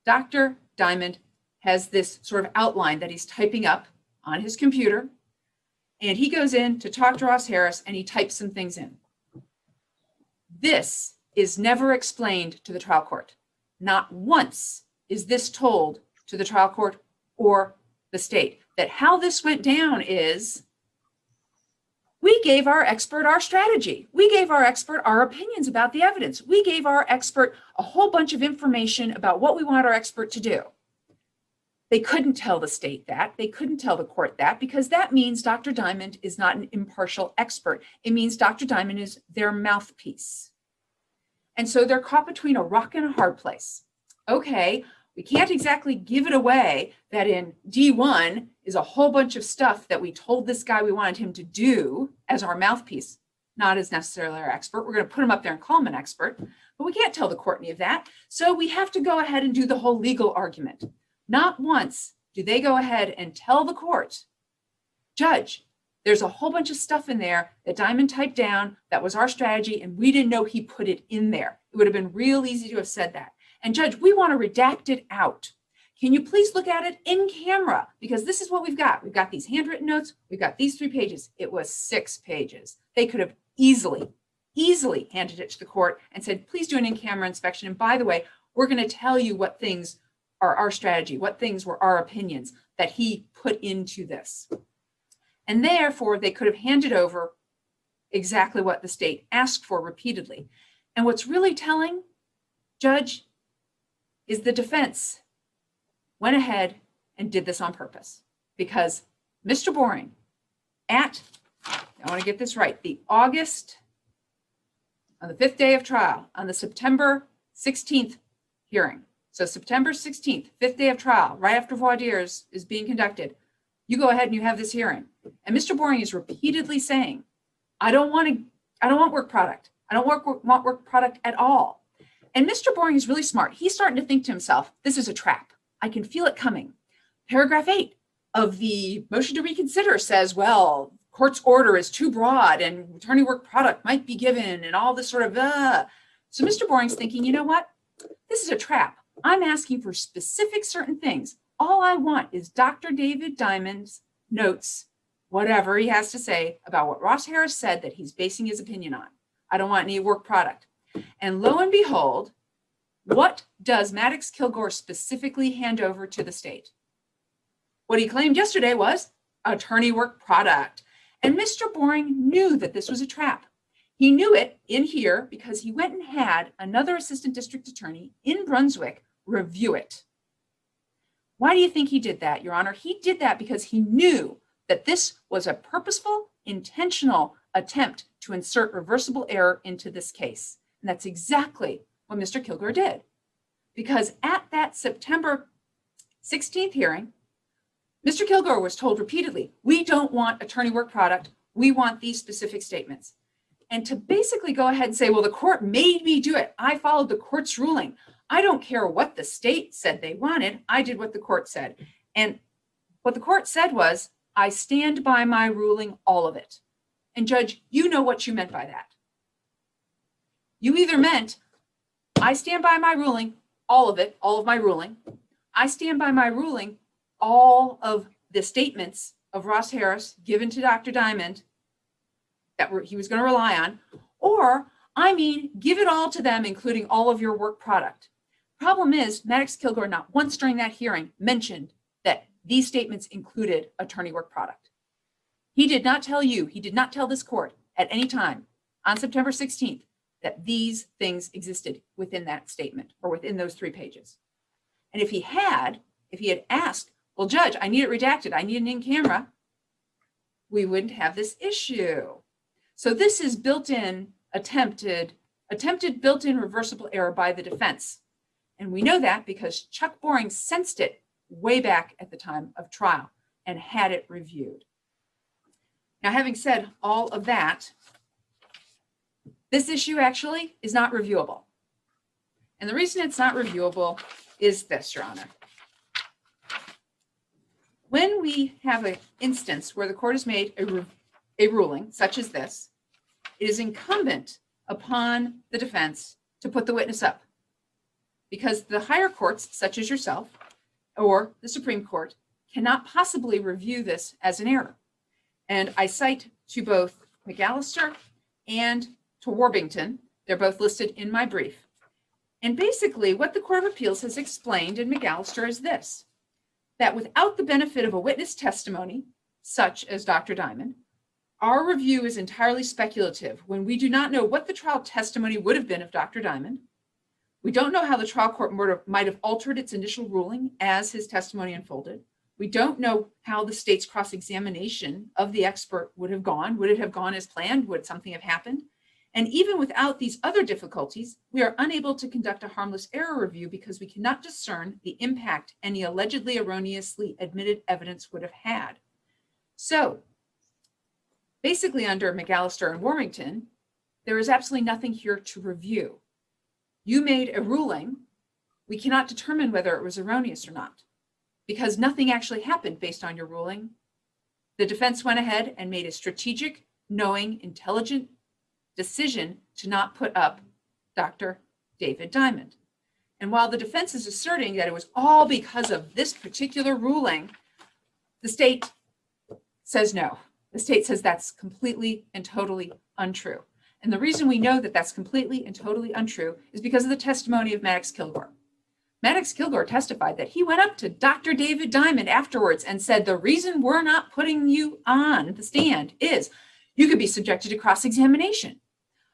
Dr. Diamond has this sort of outline that he's typing up on his computer. And he goes in to talk to Ross Harris and he types some things in. This is never explained to the trial court. Not once is this told to the trial court or the state. That how this went down is We gave our expert our strategy. We gave our expert our opinions about the evidence. We gave our expert a whole bunch of information about what we want our expert to do. They couldn't tell the state that. They couldn't tell the court that, because that means Dr. Diamond is not an impartial expert. It means Dr. Diamond is their mouthpiece. And so they're caught between a rock and a hard place. Okay, we can't exactly give it away that in D1 is a whole bunch of stuff that we told this guy we wanted him to do as our mouthpiece, not as necessarily our expert. We're going to put him up there and call him an expert, but we can't tell the court any of that. So we have to go ahead and do the whole legal argument. Not once do they go ahead and tell the court, Judge, there's a whole bunch of stuff in there that Diamond typed down that was our strategy, and we didn't know he put it in there. It would have been real easy to have said that. And Judge, we want to redact it out. Can you please look at it in camera? Because this is what we've got. We've got these handwritten notes. We've got these 3 pages. It was 6 pages. They could have easily handed it to the court and said, please do an in-camera inspection. And by the way, we're going to tell you what things are our strategy, what things were our opinions that he put into this. And therefore, they could have handed over exactly what the state asked for repeatedly. And what's really telling, Judge, is the defense went ahead and did this on purpose, because Mr. Boring I want to get this right, on the 5th day of trial, on the September 16th hearing. So September 16th, 5th day of trial, right after voir dire is being conducted, you go ahead and you have this hearing. And Mr. Boring is repeatedly saying, I don't want work product. I don't want work product at all. And Mr. Boring is really smart. He's starting to think to himself, this is a trap. I can feel it coming. Paragraph 8 of the motion to reconsider says, well, court's order is too broad and attorney work product might be given and all this sort of, So Mr. Boring's thinking, you know what? This is a trap. I'm asking for specific certain things. All I want is Dr. David Diamond's notes, whatever he has to say about what Ross Harris said that he's basing his opinion on. I don't want any work product. And lo and behold, what does Maddox Kilgore specifically hand over to the state? What he claimed yesterday was attorney work product. And Mr. Boring knew that this was a trap. He knew it in here because he went and had another assistant district attorney in Brunswick review it. Why do you think he did that, Your Honor? He did that because he knew that this was a purposeful, intentional attempt to insert reversible error into this case. And that's exactly what Mr. Kilgore did. Because at that September 16th hearing, Mr. Kilgore was told repeatedly, we don't want attorney work product. We want these specific statements. And to basically go ahead and say, well, the court made me do it. I followed the court's ruling. I don't care what the state said they wanted. I did what the court said. And what the court said was, I stand by my ruling, all of it. And Judge, you know what you meant by that. You either meant, I stand by my ruling, all of it, all of my ruling. I stand by my ruling, all of the statements of Ross Harris given to Dr. Diamond that he was going to rely on, or I mean, give it all to them, including all of your work product. Problem is, Maddox Kilgore not once during that hearing mentioned that these statements included attorney work product. He did not tell you, he did not tell this court at any time on September 16th that these things existed within that statement or within those 3 pages. And if he had asked, well, Judge, I need it redacted, I need an in-camera, we wouldn't have this issue. So this is attempted built-in reversible error by the defense. And we know that because Chuck Boring sensed it way back at the time of trial and had it reviewed. Now, having said all of that, this issue actually is not reviewable. And the reason it's not reviewable is this, Your Honor. When we have an instance where the court has made a ruling such as this, it is incumbent upon the defense to put the witness up, because the higher courts, such as yourself or the Supreme Court, cannot possibly review this as an error. And I cite to both McAllister and to Warbington. They're both listed in my brief. And basically what the Court of Appeals has explained in McAllister is this, that without the benefit of a witness testimony, such as Dr. Diamond, our review is entirely speculative when we do not know what the trial testimony would have been of Dr. Diamond. We don't know how the trial court might have altered its initial ruling as his testimony unfolded. We don't know how the state's cross-examination of the expert would have gone. Would it have gone as planned? Would something have happened? And even without these other difficulties, we are unable to conduct a harmless error review because we cannot discern the impact any allegedly erroneously admitted evidence would have had. So basically, under McAllister and Warmington, there is absolutely nothing here to review. You made a ruling. We cannot determine whether it was erroneous or not because nothing actually happened based on your ruling. The defense went ahead and made a strategic, knowing, intelligent decision to not put up Dr. David Diamond. And while the defense is asserting that it was all because of this particular ruling, the state says no. The state says that's completely and totally untrue. And the reason we know that that's completely and totally untrue is because of the testimony of Maddox Kilgore. Maddox Kilgore testified that he went up to Dr. David Diamond afterwards and said, the reason we're not putting you on the stand is you could be subjected to cross-examination,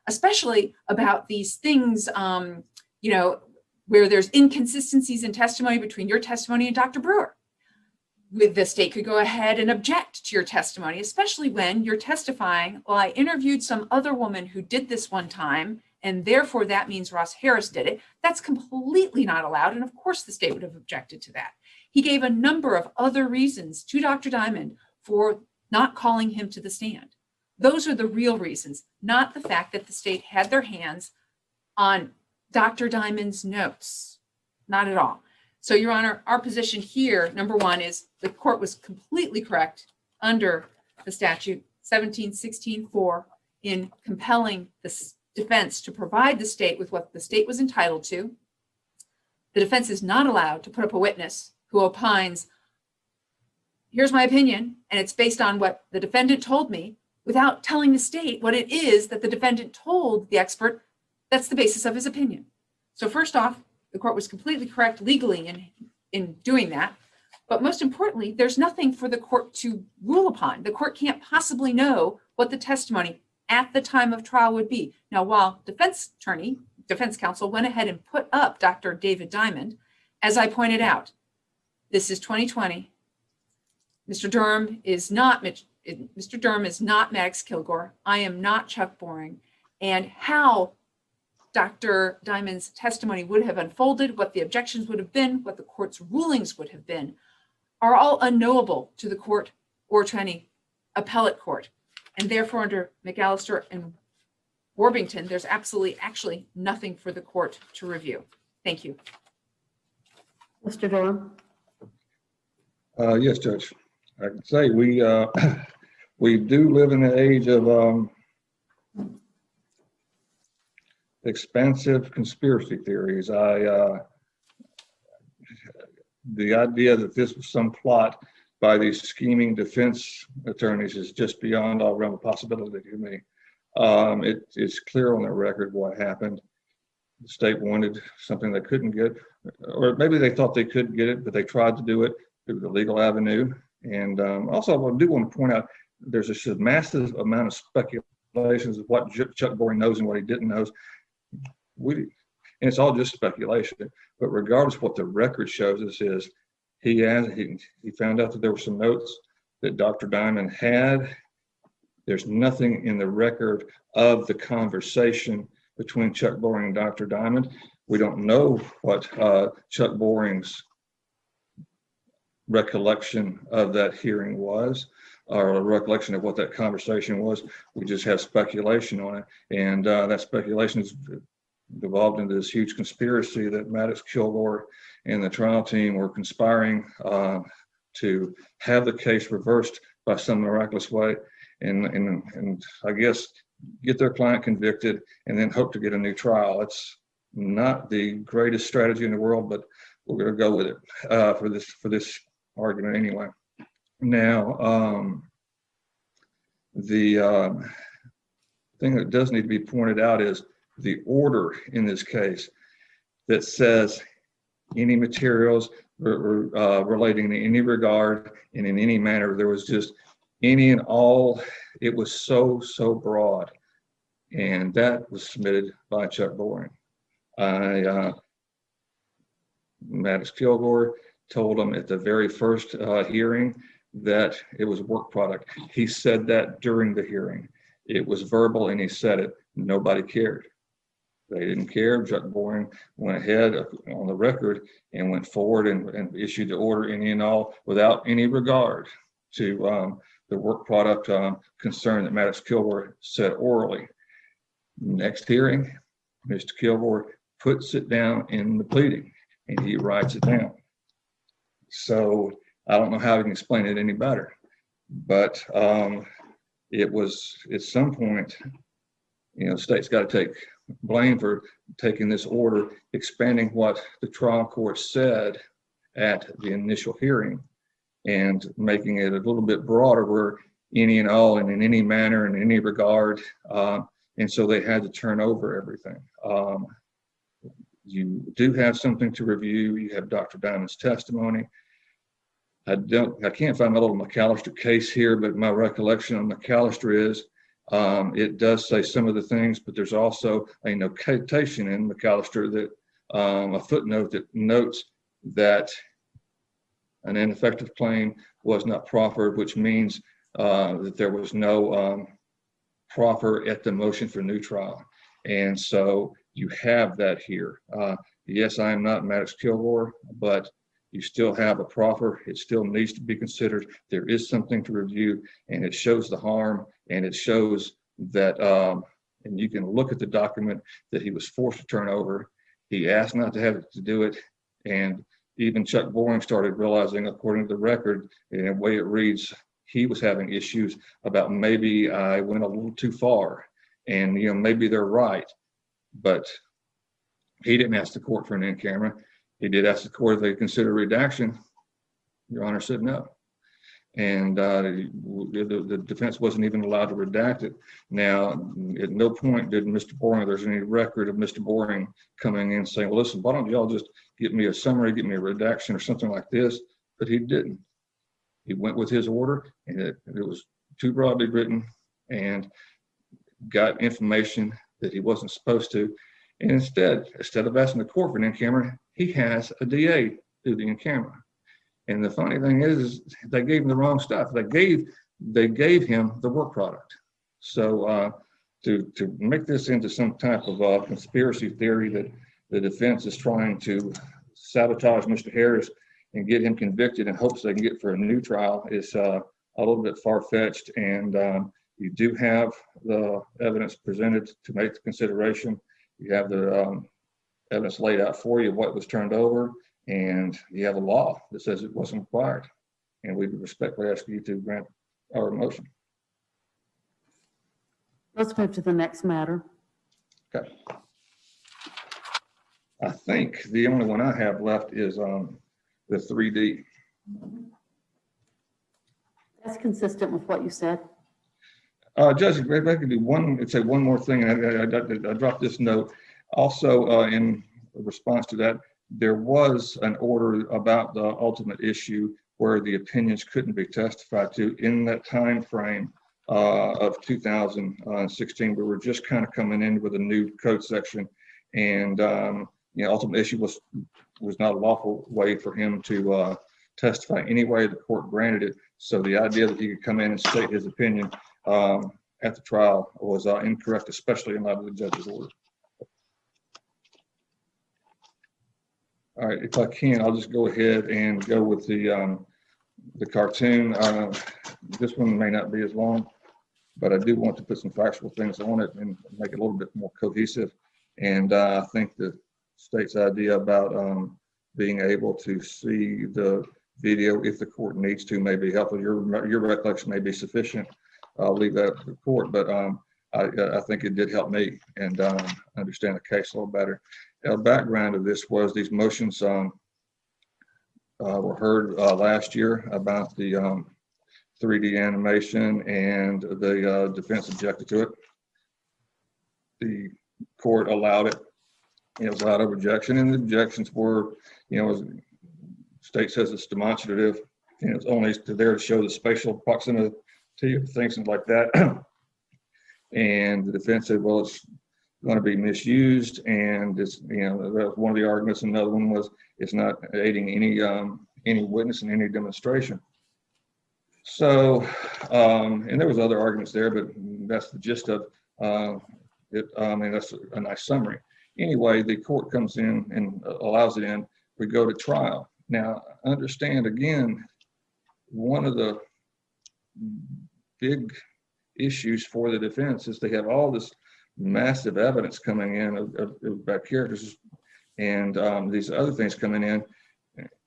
especially about these things, where there's inconsistencies in testimony between your testimony and Dr. Brewer. The state could go ahead and object to your testimony, especially when you're testifying, well, I interviewed some other woman who did this one time, and therefore that means Ross Harris did it. That's completely not allowed. And of course, the state would have objected to that. He gave a number of other reasons to Dr. Diamond for not calling him to the stand. Those are the real reasons, not the fact that the state had their hands on Dr. Diamond's notes. Not at all. So, Your Honor, our position here, number one, is the court was completely correct under the statute 1716-4 in compelling the defense to provide the state with what the state was entitled to. The defense is not allowed to put up a witness who opines, here's my opinion, and it's based on what the defendant told me, without telling the state what it is that the defendant told the expert that's the basis of his opinion. So first off, the court was completely correct legally in doing that. But most importantly, there's nothing for the court to rule upon. The court can't possibly know what the testimony at the time of trial would be. Now, while defense counsel went ahead and put up Dr. David Diamond, as I pointed out, this is 2020. Mr. Durham is not Maddox Kilgore. I am not Chuck Boring. And how Dr. Diamond's testimony would have unfolded, what the objections would have been, what the court's rulings would have been, are all unknowable to the court or to any appellate court. And therefore, under McAllister and Warmington, there's actually nothing for the court to review. Thank you. Mr. Durham. Yes, Judge. I can say we do live in the age of expansive conspiracy theories. The idea that this was some plot by these scheming defense attorneys is just beyond all realm of possibility to me. It's clear on the record what happened. The state wanted something they couldn't get, or maybe they thought they couldn't get it, but they tried to do it through the legal avenue. And also, I do want to point out there's a massive amount of speculations of what Chuck Boring knows and what he didn't know. And it's all just speculation. But regardless of what the record shows us is he found out that there were some notes that Dr. Diamond had. There's nothing in the record of the conversation between Chuck Boring and Dr. Diamond. We don't know what Chuck Boring's recollection of that hearing was, or a recollection of what that conversation was. We just have speculation on it. And that speculation has devolved into this huge conspiracy that Maddox Kilgore and the trial team were conspiring to have the case reversed by some miraculous way and I guess get their client convicted and then hope to get a new trial. It's not the greatest strategy in the world, but we're going to go with it for this argument anyway. Now, the thing that does need to be pointed out is the order in this case that says any materials relating to any regard and in any manner. There was just any and all It was so broad. And that was submitted by Chuck Boring. Maddox Kilgore told him at the very first hearing that it was a work product. He said that during the hearing. It was verbal and he said it. Nobody cared. They didn't care. Chuck Boring went ahead on the record and went forward and issued the order any and all without any regard to the work product concern that Maddox Kilgore said orally. Next hearing, Mr. Kilgore puts it down in the pleading and he writes it down. So I don't know how I can explain it any better, but it was at some point, the state's got to take blame for taking this order, expanding what the trial court said at the initial hearing and making it a little bit broader where any and all and in any manner and in any regard. And so they had to turn over everything. You do have something to review. You have Dr. Diamond's testimony. I can't find my little McAllister case here, but my recollection on McAllister is it does say some of the things, but there's also a notation in McAllister that a footnote that notes that an ineffective claim was not proffered, which means that there was no proffer at the motion for new trial. And so you have that here. Yes, I am not Maddox Kilgore, but you still have a proffer. It still needs to be considered. There is something to review, and it shows the harm, and it shows that, and you can look at the document that he was forced to turn over. He asked not to have to do it, and even Chuck Boring started realizing, according to the record, and the way it reads, he was having issues about maybe I went a little too far, and maybe they're right, but he didn't ask the court for an in-camera. He did ask the court if they consider redaction. Your Honor said no. And the defense wasn't even allowed to redact it. Now, at no point did Mr. Boring, there's any record of Mr. Boring coming in saying, well, listen, why don't y'all just get me a summary, get me a redaction or something like this? But he didn't. He went with his order, and it was too broadly written and got information that he wasn't supposed to. And instead of asking the court for an in-camera, he has a DA do the in-camera. And the funny thing is they gave him the wrong stuff. They gave him the work product. So to make this into some type of conspiracy theory that the defense is trying to sabotage Mr. Harris and get him convicted in hopes they can get for a new trial is a little bit far-fetched. And you do have the evidence presented to make the consideration. You have the evidence laid out for you of what was turned over, and you have a law that says it wasn't required. And we respectfully ask you to grant our motion. Let's move to the next matter. Okay. I think the only one I have left is the 3D. That's consistent with what you said. Judge, if I could do one more thing, and I dropped this note. Also, in response to that, there was an order about the ultimate issue where the opinions couldn't be testified to in that time frame of 2016. We were just kind of coming in with a new code section, and ultimate issue was not a lawful way for him to testify anyway. The court granted it, so the idea that he could come in and state his opinion at the trial was incorrect, especially in light of the judge's order. All right, if I can, I'll just go ahead and go with the cartoon. This one may not be as long, but I do want to put some factual things on it and make it a little bit more cohesive. And I think the state's idea about being able to see the video if the court needs to may be helpful. Your recollection may be sufficient. I'll leave that to the court, but I think it did help me and understand the case a little better. The background of this was these motions were heard last year about the 3D animation, and the defense objected to it. The court allowed it. It was allowed a rejection, and the objections were, the state says it's demonstrative, and it's only there to show the spatial proximity things like that. And the defense said, well, it's going to be misused, and it's, that was one of the arguments. Another one was it's not aiding any witness in any demonstration. So, and there was other arguments there, but that's the gist of it. That's a nice summary. Anyway, the court comes in and allows it in. We go to trial. Now, understand again, one of the big issues for the defense is they have all this massive evidence coming in about characters and these other things coming in,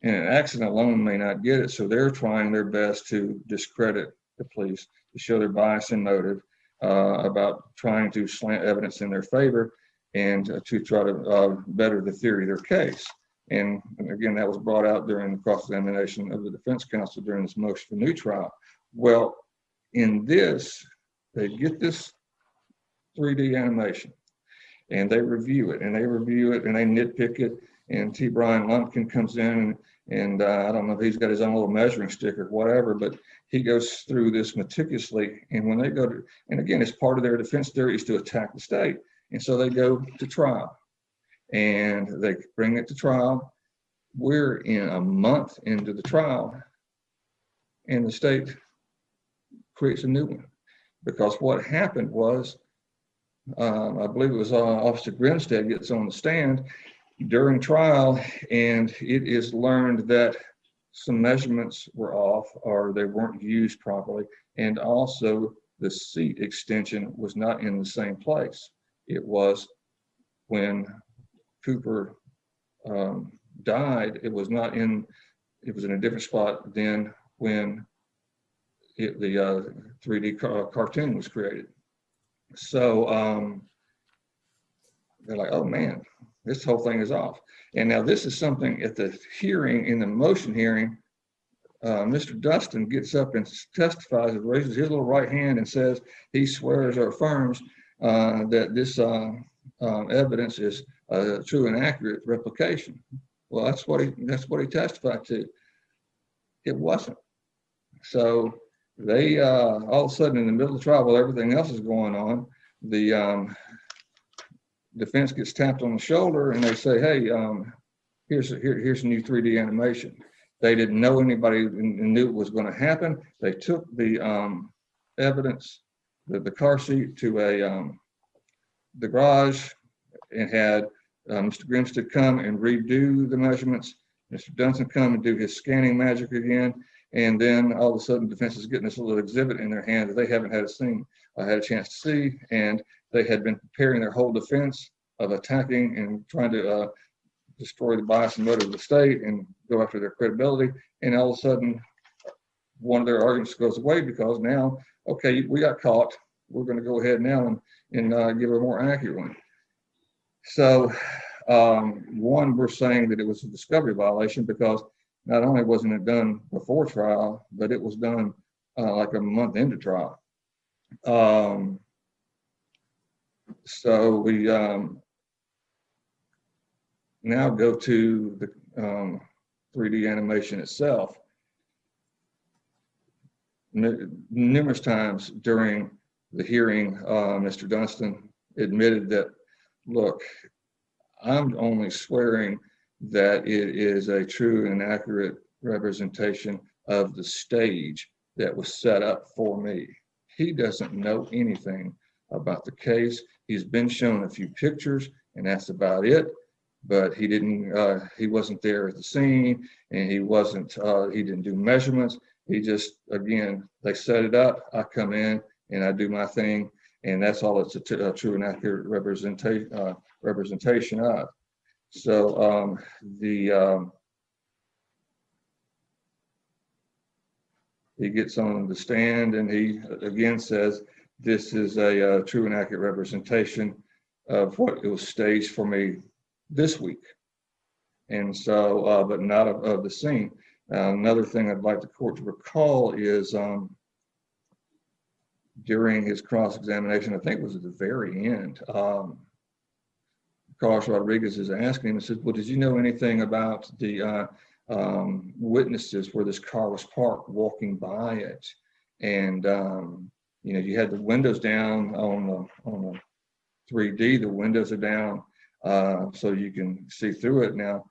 and an accident alone may not get it. So they're trying their best to discredit the police, to show their bias and motive about trying to slant evidence in their favor and to try to better the theory of their case. And again, that was brought out during the cross-examination of the defense counsel during this motion for new trial. Well, in this, they get this 3D animation and they review it and they nitpick it. And T. Brian Lumpkin comes in and I don't know if he's got his own little measuring stick or whatever, but he goes through this meticulously. And when they go to, and again, it's part of their defense theory is to attack the state. And so they go to trial and they bring it to trial. We're in a month into the trial and the state creates a new one, because what happened was, I believe it was Officer Grinstead gets on the stand during trial, and it is learned that some measurements were off or they weren't used properly, and also the seat extension was not in the same place. It was when Cooper died, it was in a different spot than when the 3D cartoon was created. So they're like, oh man, this whole thing is off. And now this is something at the hearing, in the motion hearing, Mr. Dustin gets up and testifies and raises his little right hand and says he swears or affirms that this evidence is a true and accurate replication. Well, that's what he testified to. It wasn't. So they all of a sudden in the middle of the trial, while everything else is going on, the defense gets tapped on the shoulder and they say, hey, here's a new 3D animation. They didn't know anybody knew it was going to happen. They took the evidence, the car seat to the garage and had Mr. Grimstead come and redo the measurements. Mr. Dunson come and do his scanning magic again. And then all of a sudden, defense is getting this little exhibit in their hand that they haven't had a chance to see. And they had been preparing their whole defense of attacking and trying to destroy the bias and motive of the state and go after their credibility. And all of a sudden, one of their arguments goes away because now, okay, we got caught. We're going to go ahead now and give a more accurate one. So one, we're saying that it was a discovery violation because not only wasn't it done before trial, but it was done like a month into trial. So we now go to the 3D animation itself. Numerous times during the hearing, Mr. Dunstan admitted that, look, I'm only swearing that it is a true and accurate representation of the stage that was set up for me. He doesn't know anything about the case. He's been shown a few pictures and that's about it, but he wasn't there at the scene and he didn't do measurements. He just, again, they set it up, I come in and I do my thing, and that's all it's a true and accurate representation of. So he gets on the stand and he again says, this is a true and accurate representation of what it was staged for me this week. And so, but not of the scene. Another thing I'd like the court to recall is during his cross-examination, I think it was at the very end, Carlos Rodriguez is asking him and says, well, did you know anything about the witnesses where this car was parked walking by it? And, you had the windows down on the 3D, the windows are down, so you can see through it now.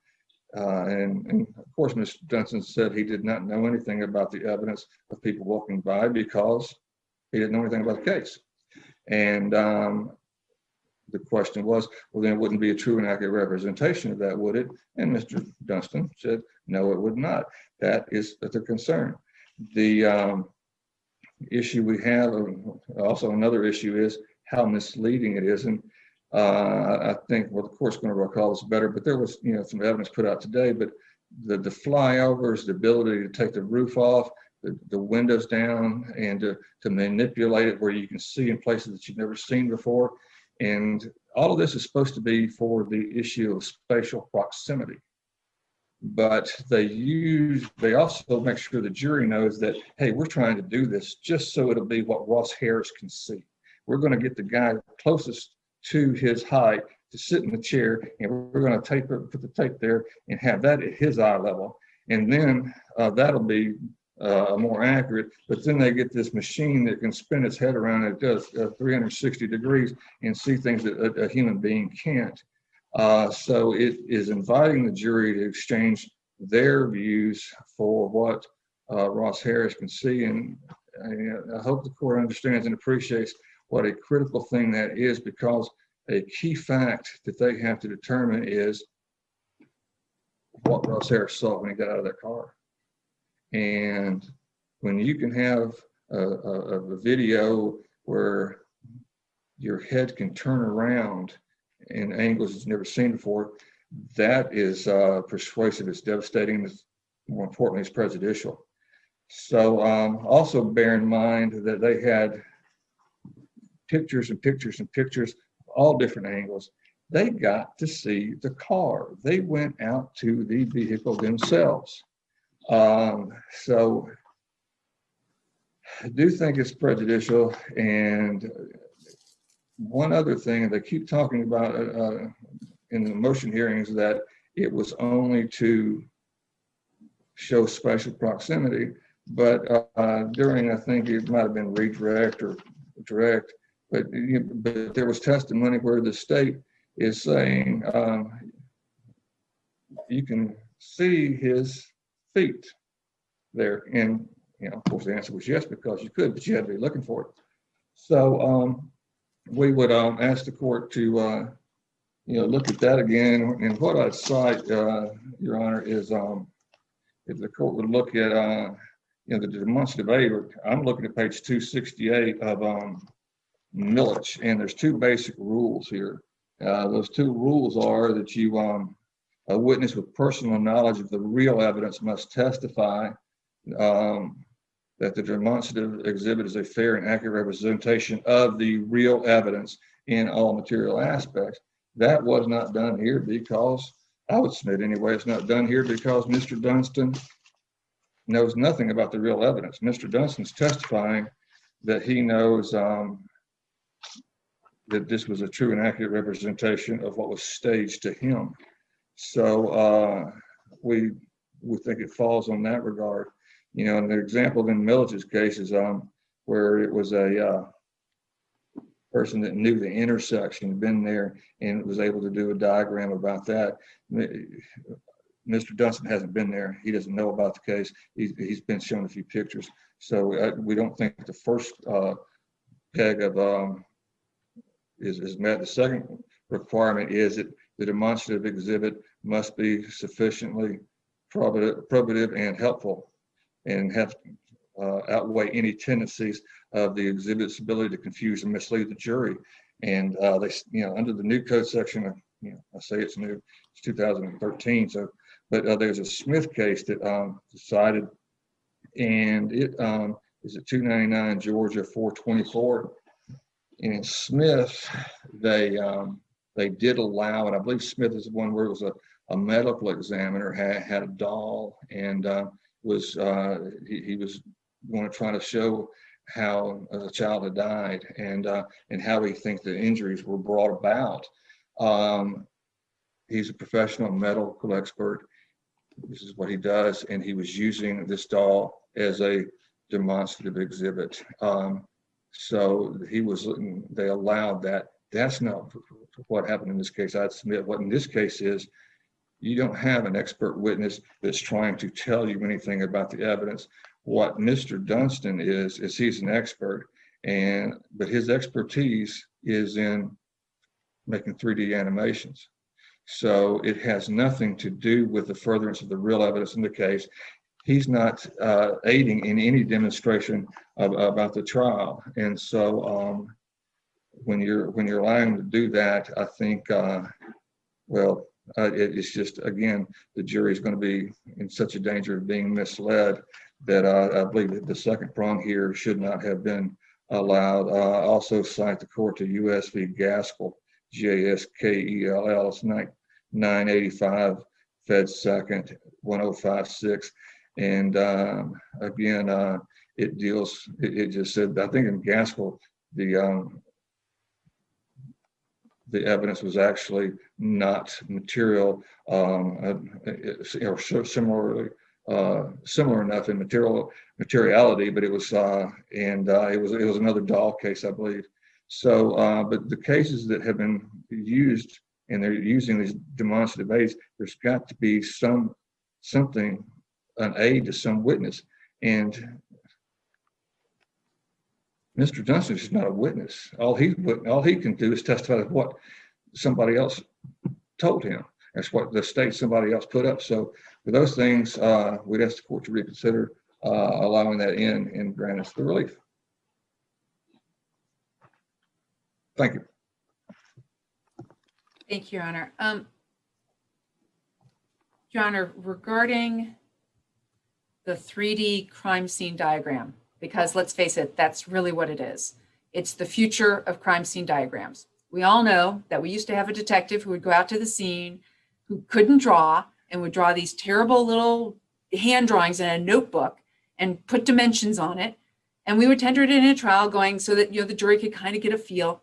And of course, Mr. Dunston said he did not know anything about the evidence of people walking by because he didn't know anything about the case. And the question was, well, then it wouldn't be a true and accurate representation of that, would it? And Mr. Dunston said, no, it would not. That is the concern. The issue we have, also another issue, is how misleading it is. And I think, well, the court's going to recall this better, but there was, some evidence put out today, but the flyovers, the ability to take the roof off, the windows down, and to manipulate it where you can see in places that you've never seen before. And all of this is supposed to be for the issue of spatial proximity. But they also make sure the jury knows that, hey, we're trying to do this just so it'll be what Ross Harris can see. We're going to get the guy closest to his height to sit in the chair, and we're going to put the tape there and have that at his eye level. And then that'll be more accurate. But then they get this machine that can spin its head around. It does 360 degrees and see things that a human being can't. So it is inviting the jury to exchange their views for what Ross Harris can see. And I hope the court understands and appreciates what a critical thing that is, because a key fact that they have to determine is what Ross Harris saw when he got out of that car. And when you can have a video where your head can turn around in angles it's never seen before, that is persuasive, it's devastating, it's, more importantly, it's prejudicial. So also bear in mind that they had pictures and pictures and pictures, all different angles. They got to see the car. They went out to the vehicle themselves. So I do think it's prejudicial. And one other thing they keep talking about in the motion hearings, that it was only to show spatial proximity, but during, I think it might have been redirect or direct, but there was testimony where the state is saying you can see his feet there. And, of course, the answer was yes, because you could, but you had to be looking for it. So we would ask the court to, look at that again. And what I'd cite, Your Honor, is if the court would look at, the demonstrative aid. I'm looking at page 268 of Millich, and there's two basic rules here. Those two rules are that a witness with personal knowledge of the real evidence must testify that the demonstrative exhibit is a fair and accurate representation of the real evidence in all material aspects. That was not done here because, I would submit anyway, it's not done here because Mr. Dunston knows nothing about the real evidence. Mr. Dunston's testifying that he knows that this was a true and accurate representation of what was staged to him. So we think it falls on that regard. And the example in Millich's case is where it was a person that knew the intersection, been there, and was able to do a diagram about that. Mr. Dunston hasn't been there. He doesn't know about the case. He's been shown a few pictures. So we don't think the first peg of is met. The second requirement is that the demonstrative exhibit must be sufficiently probative and helpful, and have outweigh any tendencies of the exhibit's ability to confuse and mislead the jury. And they, under the new code section, I say it's new, it's 2013. So, but there's a Smith case that decided, and it is at 299 Georgia 424. And in Smith, they did allow, and I believe Smith is the one where it was a medical examiner had a doll, and he was going to try to show how the child had died, and how he thinks the injuries were brought about. He's a professional medical expert. This is what he does, and he was using this doll as a demonstrative exhibit. So they allowed that. That's not what happened in this case. I'd submit what in this case is, you don't have an expert witness that's trying to tell you anything about the evidence. What Mr. Dunstan is he's an expert, but his expertise is in making 3D animations. So it has nothing to do with the furtherance of the real evidence in the case. He's not aiding in any demonstration about the trial. And so when you're allowing him to do that, I think, it's just, again, the jury is going to be in such a danger of being misled that I believe that the second prong here should not have been allowed. Also cite the court to U.S. v. Gaskell, Gaskell, it's 985 Fed Second 1056. And again, it just said, I think in Gaskell, the evidence was actually not material, similar enough in materiality, but it was another doll case, I believe. So, but the cases that have been used, and they're using these demonstrative aids, there's got to be something, an aid to some witness. And Mr. Dunstan is not a witness. All he can do is testify to what somebody else told him. That's what the state somebody else put up. So for those things, we'd ask the court to reconsider allowing that in and grant us the relief. Thank you. Thank you, Your Honor. Your Honor, regarding the 3D crime scene diagram, because let's face it, that's really what it is. It's the future of crime scene diagrams. We all know that we used to have a detective who would go out to the scene, who couldn't draw, and would draw these terrible little hand drawings in a notebook and put dimensions on it. And we would tender it in a trial going so that, the jury could kind of get a feel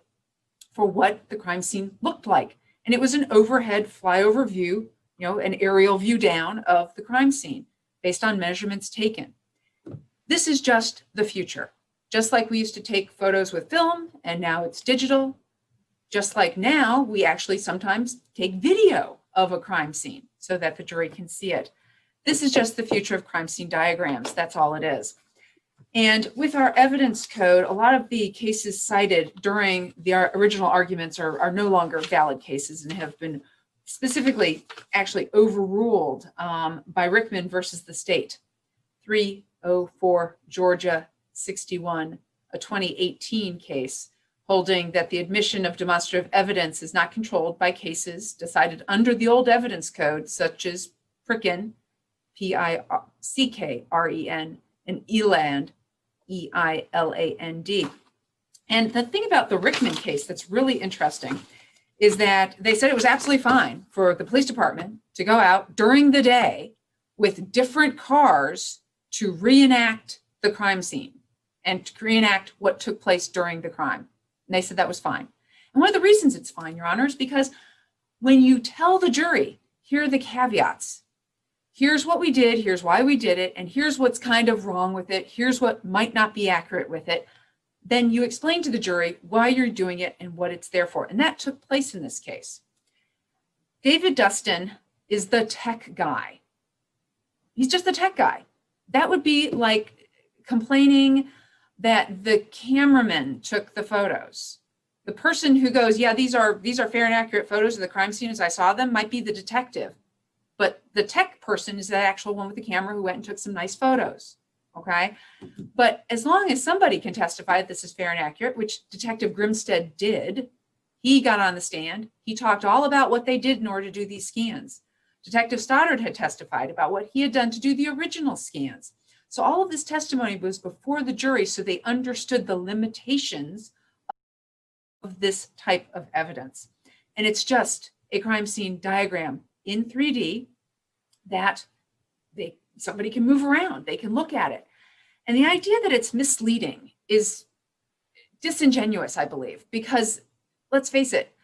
for what the crime scene looked like. And it was an overhead flyover view, an aerial view down of the crime scene based on measurements taken. This is just the future. Just like we used to take photos with film and now it's digital. Just like now we actually sometimes take video of a crime scene so that the jury can see it. This is just the future of crime scene diagrams. That's all it is. And with our evidence code, a lot of the cases cited during the original arguments are no longer valid cases and have been specifically actually overruled by Rickman versus the state. 304 Georgia 61, a 2018 case holding that the admission of demonstrative evidence is not controlled by cases decided under the old evidence code, such as Pricken, Pickren, and Eland, Eiland. And the thing about the Rickman case that's really interesting is that they said it was absolutely fine for the police department to go out during the day with different cars to reenact the crime scene and to reenact what took place during the crime. And they said that was fine. And one of the reasons it's fine, Your Honor, is because when you tell the jury, here are the caveats. Here's what we did, here's why we did it, and here's what's kind of wrong with it, here's what might not be accurate with it, then you explain to the jury why you're doing it and what it's there for. And that took place in this case. David Dustin is the tech guy. He's just the tech guy. That would be like complaining that the cameraman took the photos. The person who goes, yeah, these are fair and accurate photos of the crime scene as I saw them, might be the detective. But the tech person is the actual one with the camera who went and took some nice photos, okay? But as long as somebody can testify that this is fair and accurate, which Detective Grimstead did, he got on the stand. He talked all about what they did in order to do these scans. Detective Stoddard had testified about what he had done to do the original scans. So all of this testimony was before the jury so they understood the limitations of this type of evidence. And it's just a crime scene diagram in 3D that somebody can move around, they can look at it. And the idea that it's misleading is disingenuous, I believe, because let's face it,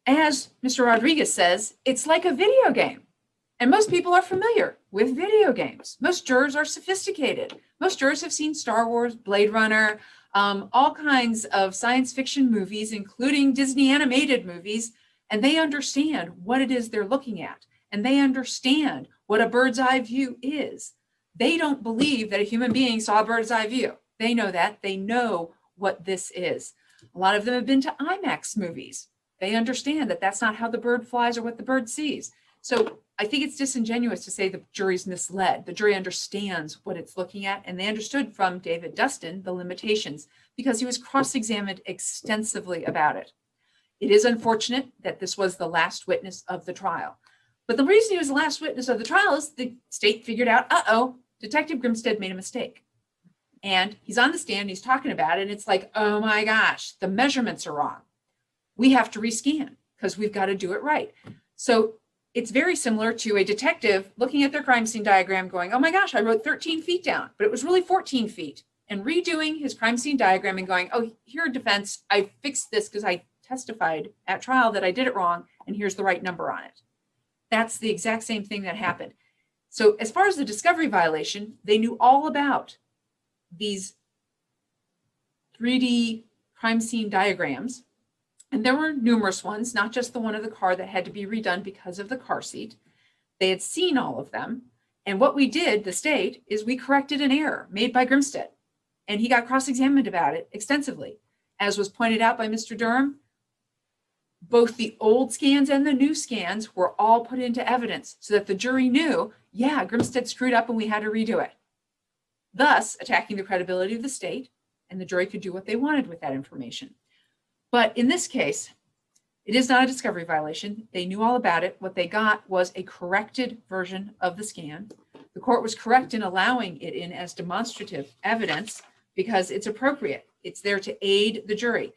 as Mr. Rodriguez says, it's like a video game. And most people are familiar with video games. Most jurors are sophisticated. Most jurors have seen Star Wars, Blade Runner, all kinds of science fiction movies, including Disney animated movies, and they understand what it is they're looking at. And they understand what a bird's eye view is. They don't believe that a human being saw a bird's eye view. They know that. They know what this is. A lot of them have been to IMAX movies. They understand that that's not how the bird flies or what the bird sees. So I think it's disingenuous to say the jury's misled. The jury understands what it's looking at, and they understood from David Dustin the limitations because he was cross-examined extensively about it. It is unfortunate that this was the last witness of the trial. But the reason he was the last witness of the trial is the state figured out, Detective Grimstead made a mistake. And he's on the stand, he's talking about it, and it's like, oh my gosh, the measurements are wrong. We have to rescan because we've got to do it right. So it's very similar to a detective looking at their crime scene diagram going, oh my gosh, I wrote 13 feet down, but it was really 14 feet. And redoing his crime scene diagram and going, oh, here, defense, I fixed this because I testified at trial that I did it wrong, and here's the right number on it. That's the exact same thing that happened. So as far as the discovery violation, they knew all about these 3D crime scene diagrams. And there were numerous ones, not just the one of the car that had to be redone because of the car seat. They had seen all of them. And what we did, the state, is we corrected an error made by Grimstead. And he got cross-examined about it extensively. As was pointed out by Mr. Durham, both the old scans and the new scans were all put into evidence so that the jury knew, yeah, Grimstead screwed up and we had to redo it. Thus, attacking the credibility of the state, and the jury could do what they wanted with that information. But in this case, it is not a discovery violation. They knew all about it. What they got was a corrected version of the scan. The court was correct in allowing it in as demonstrative evidence because it's appropriate. It's there to aid the jury.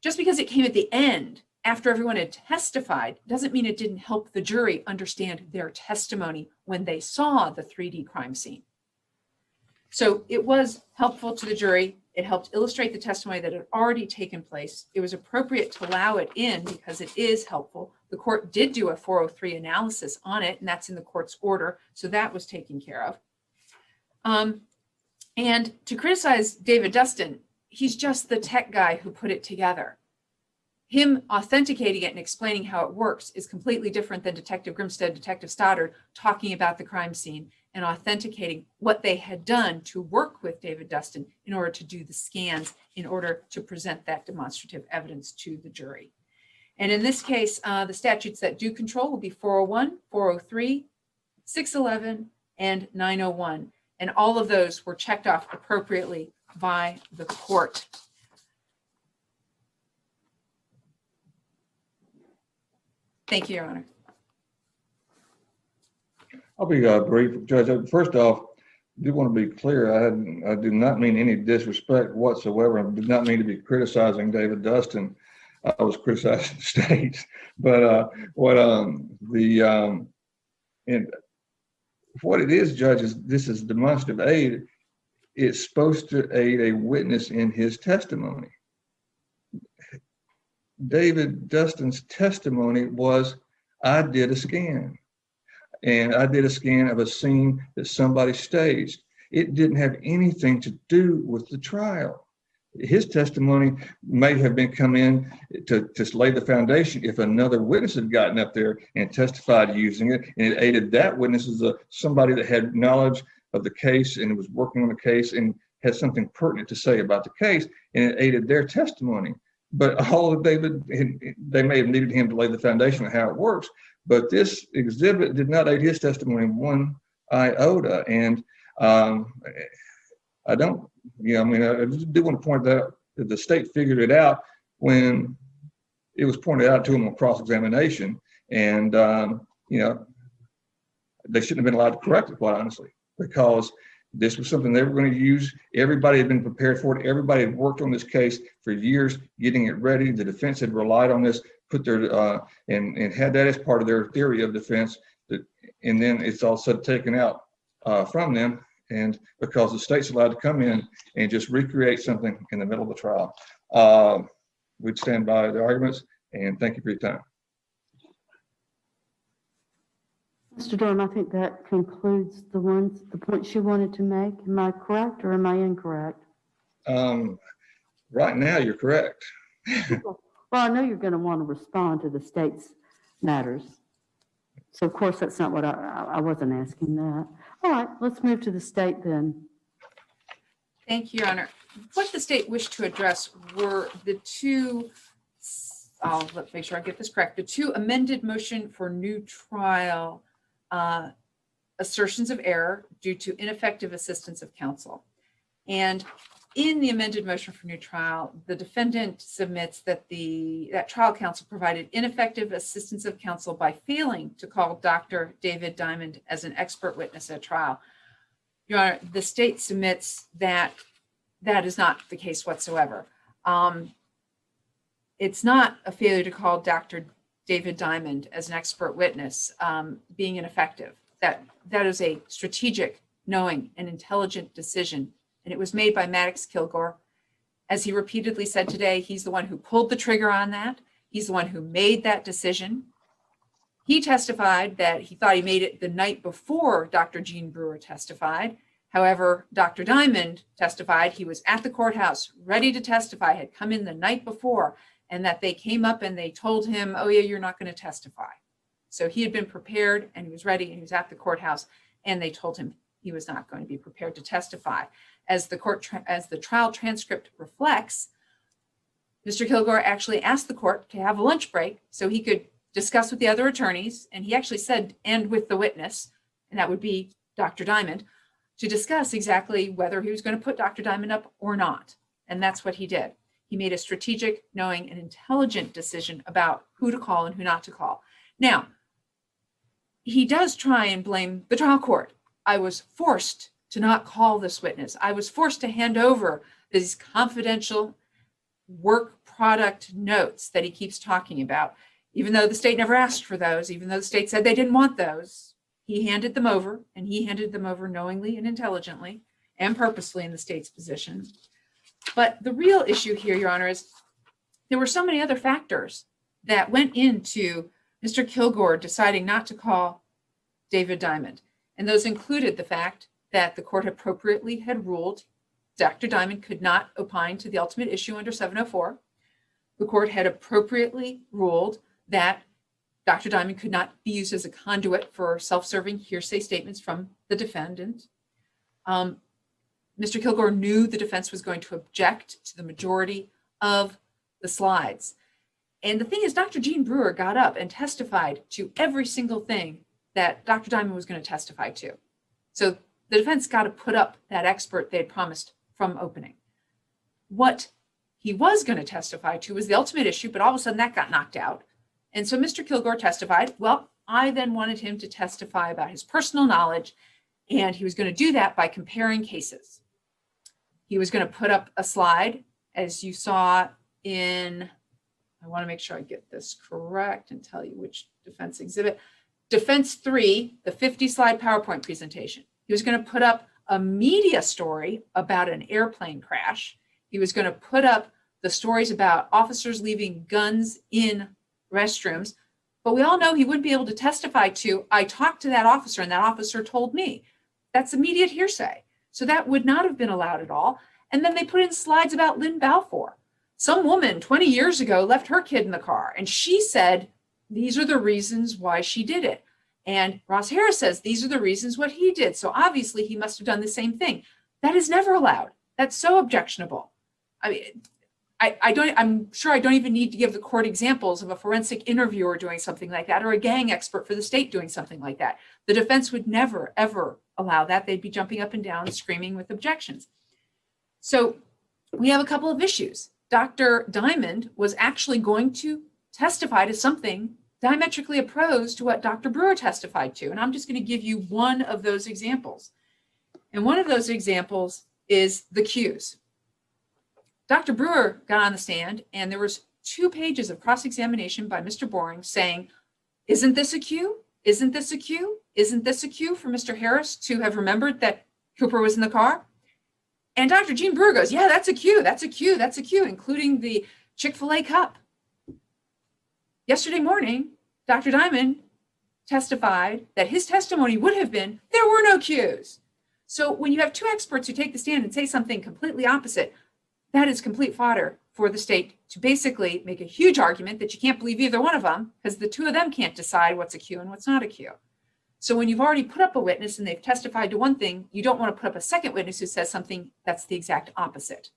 Just because it came at the end after everyone had testified doesn't mean it didn't help the jury understand their testimony when they saw the 3D crime scene. So it was helpful to the jury. It helped illustrate the testimony that had already taken place. It was appropriate to allow it in because it is helpful. The court did do a 403 analysis on it, and that's in the court's order. So that was taken care of. And to criticize David Dustin, he's just the tech guy who put it together. Him authenticating it and explaining how it works is completely different than Detective Grimstead, Detective Stoddard talking about the crime scene and authenticating what they had done to work with David Dustin in order to do the scans, in order to present that demonstrative evidence to the jury. And in this case, the statutes that do control will be 401, 403, 611, and 901. And all of those were checked off appropriately by the court. Thank you, Your Honor. I'll be brief, Judge. First off, I do want to be clear. I do not mean any disrespect whatsoever. I did not mean to be criticizing David Dustin. I was criticizing the state. But what it is, Judge, is this is demonstrative aid. It's supposed to aid a witness in his testimony. David Dustin's testimony was, I did a scan. And I did a scan of a scene that somebody staged. It didn't have anything to do with the trial. His testimony may have been come in to lay the foundation if another witness had gotten up there and testified using it, and it aided that witness as somebody that had knowledge of the case and was working on the case and had something pertinent to say about the case, and it aided their testimony. But all of David, they may have needed him to lay the foundation of how it works, but this exhibit did not aid his testimony one iota. And I don't, I just do want to point out that the state figured it out when it was pointed out to him on cross-examination. And, they shouldn't have been allowed to correct it, quite honestly, because this was something they were going to use. Everybody had been prepared for it. Everybody had worked on this case for years, getting it ready. The defense had relied on this, put their and had that as part of their theory of defense. And then it's all suddenly taken out from them, and because the state's allowed to come in and just recreate something in the middle of the trial. We'd stand by the arguments, and thank you for your time. Mr. Durham, I think that concludes the points you wanted to make. Am I correct or am I incorrect? Right now, you're correct. Well, I know you're going to want to respond to the state's matters. So of course, that's not what I wasn't asking that. All right, let's move to the state then. Thank you, Your Honor. What the state wished to address were the two, let's make sure I get this correct, the two amended motion for new trial assertions of error due to ineffective assistance of counsel. And in the amended motion for new trial, the defendant submits that that trial counsel provided ineffective assistance of counsel by failing to call Dr. David Diamond as an expert witness at trial. Your Honor, the state submits that that is not the case whatsoever. It's not a failure to call Dr. David Diamond as an expert witness being ineffective. That is a strategic, knowing, and intelligent decision. And it was made by Maddox Kilgore. As he repeatedly said today, he's the one who pulled the trigger on that. He's the one who made that decision. He testified that he thought he made it the night before Dr. Gene Brewer testified. However, Dr. Diamond testified he was at the courthouse, ready to testify, had come in the night before, and that they came up and they told him, oh yeah, you're not going to testify. So he had been prepared and he was ready and he was at the courthouse, and they told him he was not going to be prepared to testify. As the trial transcript reflects, Mr. Kilgore actually asked the court to have a lunch break so he could discuss with the other attorneys, and he actually said, and with the witness, and that would be Dr. Diamond, to discuss exactly whether he was going to put Dr. Diamond up or not. And that's what he did. He made a strategic, knowing, and intelligent decision about who to call and who not to call. Now, he does try and blame the trial court. I was forced to not call this witness. I was forced to hand over these confidential work product notes that he keeps talking about, even though the state never asked for those, even though the state said they didn't want those. He handed them over, and he handed them over knowingly and intelligently and purposely in the state's position. But the real issue here, Your Honor, is there were so many other factors that went into Mr. Kilgore deciding not to call David Diamond. And those included the fact that the court appropriately had ruled Dr. Diamond could not opine to the ultimate issue under 704. The court had appropriately ruled that Dr. Diamond could not be used as a conduit for self-serving hearsay statements from the defendant. Mr. Kilgore knew the defense was going to object to the majority of the slides. And the thing is, Dr. Gene Brewer got up and testified to every single thing that Dr. Diamond was going to testify to. So the defense got to put up that expert they had promised from opening. What he was going to testify to was the ultimate issue, but all of a sudden that got knocked out. And so Mr. Kilgore testified. Well, I then wanted him to testify about his personal knowledge, and he was going to do that by comparing cases. He was going to put up a slide, as you saw in, I want to make sure I get this correct and tell you which defense exhibit. Defense 3, the 50-slide PowerPoint presentation. He was going to put up a media story about an airplane crash. He was going to put up the stories about officers leaving guns in restrooms. But we all know he wouldn't be able to testify to, I talked to that officer and that officer told me. That's immediate hearsay. So that would not have been allowed at all. And then they put in slides about Lynn Balfour. Some woman 20 years ago left her kid in the car, and she said, these are the reasons why she did it. And Ross Harris says, these are the reasons what he did. So obviously he must have done the same thing. That is never allowed. That's so objectionable. I mean, I'm sure I don't even need to give the court examples of a forensic interviewer doing something like that, or a gang expert for the state doing something like that. The defense would never, ever allow that. They'd be jumping up and down, screaming with objections. So we have a couple of issues. Dr. Diamond was actually going to testify to something diametrically opposed to what Dr. Brewer testified to. And I'm just going to give you one of those examples. And one of those examples is the cues. Dr. Brewer got on the stand, and there was 2 pages of cross-examination by Mr. Boring saying, isn't this a cue? Isn't this a cue? Isn't this a cue for Mr. Harris to have remembered that Cooper was in the car? And Dr. Gene Brewer goes, yeah, that's a cue, that's a cue, that's a cue, including the Chick-fil-A cup. Yesterday morning, Dr. Diamond testified that his testimony would have been, there were no cues. So when you have two experts who take the stand and say something completely opposite, that is complete fodder for the state to basically make a huge argument that you can't believe either one of them because the two of them can't decide what's a cue and what's not a cue. So when you've already put up a witness and they've testified to one thing, you don't want to put up a second witness who says something that's the exact opposite.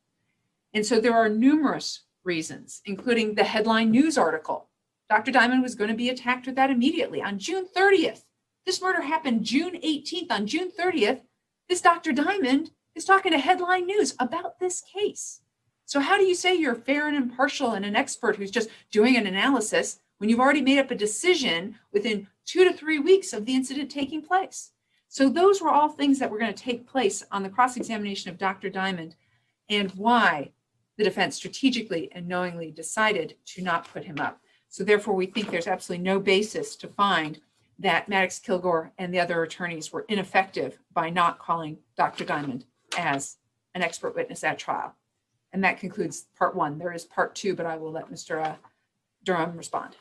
And so there are numerous reasons, including the headline news article. Dr. Diamond was going to be attacked with that immediately on June 30th. This murder happened June 18th. On June 30th, this Dr. Diamond is talking to Headline News about this case. So how do you say you're fair and impartial and an expert who's just doing an analysis when you've already made up a decision within 2 to 3 weeks of the incident taking place? So those were all things that were going to take place on the cross-examination of Dr. Diamond, and why the defense strategically and knowingly decided to not put him up. So therefore, we think there's absolutely no basis to find that Maddox Kilgore and the other attorneys were ineffective by not calling Dr. Diamond as an expert witness at trial. And that concludes part one. There is part two, but I will let Mr. Durham respond.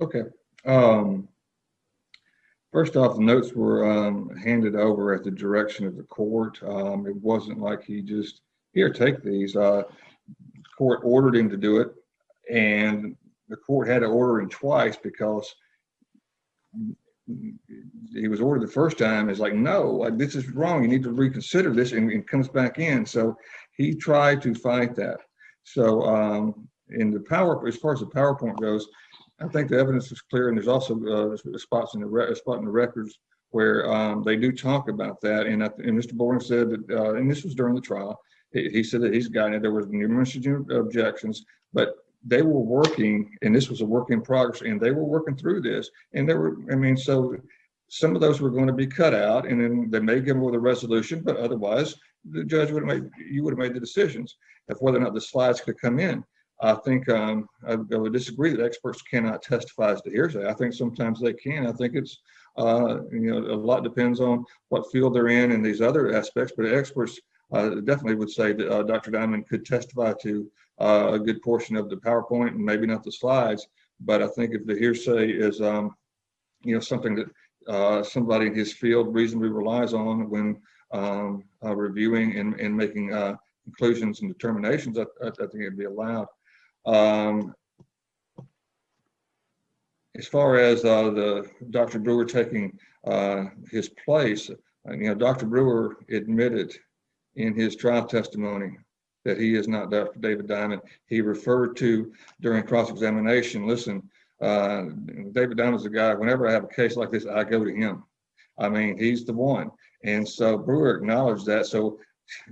Okay. First off, the notes were handed over at the direction of the court. It wasn't like he just, here, take these. The court ordered him to do it, and the court had to order him twice because he was ordered the first time. It's like, no, this is wrong. You need to reconsider this, and comes back in. So he tried to fight that. So in the as far as the PowerPoint goes, I think the evidence is clear, and there's also spots in the spot in the records where they do talk about that. And Mr. Boring said that, and this was during the trial, he said that he's gotten it. There was numerous objections, but they were working, and this was a work in progress, and they were working through this. And there were, I mean, so some of those were going to be cut out, and then they may give them with a resolution, but otherwise the judge would have made the decisions of whether or not the slides could come in. I think I would disagree that experts cannot testify as to hearsay. I think sometimes they can. I think it's a lot depends on what field they're in and these other aspects. But experts definitely would say that Dr. Diamond could testify to a good portion of the PowerPoint and maybe not the slides. But I think if the hearsay is something that somebody in his field reasonably relies on when reviewing and making conclusions and determinations, I think it'd be allowed. As far as the Dr. Brewer taking his place, Dr. Brewer admitted in his trial testimony that he is not Dr. David Diamond. He referred to during cross-examination, listen, David Diamond's the guy, whenever I have a case like this, I go to him. I mean, he's the one. And so Brewer acknowledged that. So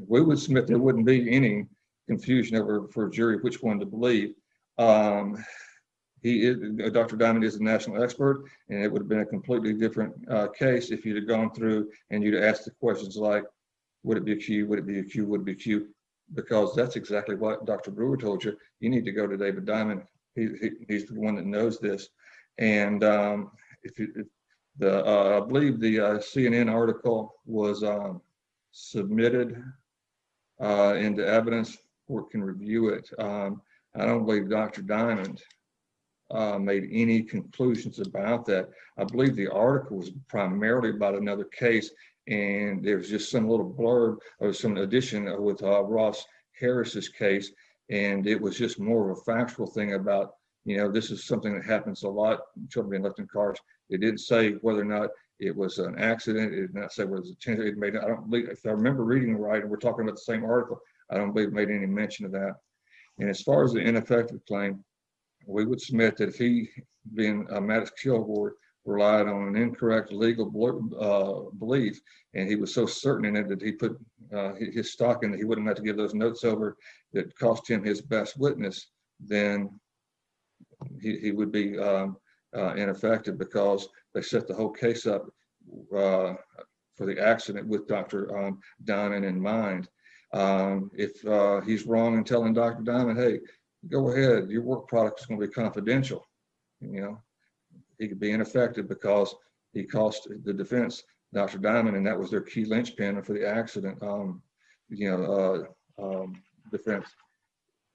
we would submit there wouldn't be any confusion over for a jury which one to believe. Dr. Diamond is a national expert, and it would have been a completely different case if you'd have gone through and you'd asked the questions like, would it be a cue, would it be a cue, would it be a cue? Because that's exactly what Dr. Brewer told you. You need to go to David Diamond. He's the one that knows this. And I believe the CNN article was submitted into evidence. Court can review it. I don't believe Dr. Diamond made any conclusions about that. I believe the article was primarily about another case, and there was just some little blurb or some addition with Ross Harris's case, and it was just more of a factual thing about, this is something that happens a lot, children being left in cars. It didn't say whether or not it was an accident. It did not say whether it was intentional. I don't believe, if I remember reading it right, and we're talking about the same article, I don't believe it made any mention of that. And as far as the ineffective claim, we would submit that if he, being Maddox Kilgore, relied on an incorrect legal belief, and he was so certain in it that he put his stock in that he wouldn't have to give those notes over that cost him his best witness, then he would be ineffective because they set the whole case up for the accident with Dr. Diamond in mind. If he's wrong in telling Dr. Diamond, hey, go ahead, your work product is going to be confidential, he could be ineffective because he cost the defense Dr. Diamond, and that was their key linchpin for the accident defense.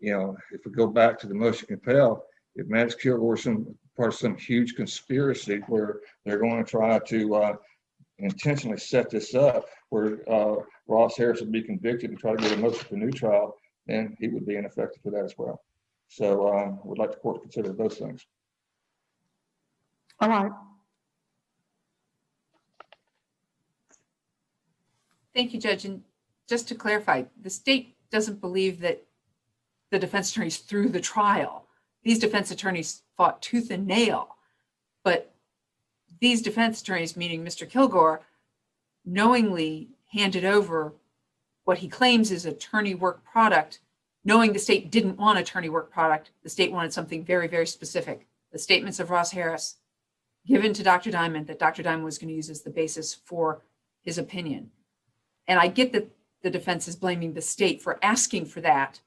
If we go back to the motion compel, if Maddox Kilgore is part of some huge conspiracy where they're going to try to intentionally set this up where Ross Harris would be convicted and try to get a motion for new trial, then he would be ineffective for that as well. So we'd like the court to consider those things. All right. Thank you, Judge. And just to clarify, the state doesn't believe that the defense attorneys threw the trial. These defense attorneys fought tooth and nail, but these defense attorneys, meaning Mr. Kilgore, knowingly handed over what he claims is attorney work product, knowing the state didn't want attorney work product. The state wanted something very, very specific. The statements of Ross Harris given to Dr. Diamond that Dr. Diamond was going to use as the basis for his opinion. And I get that the defense is blaming the state for asking for that.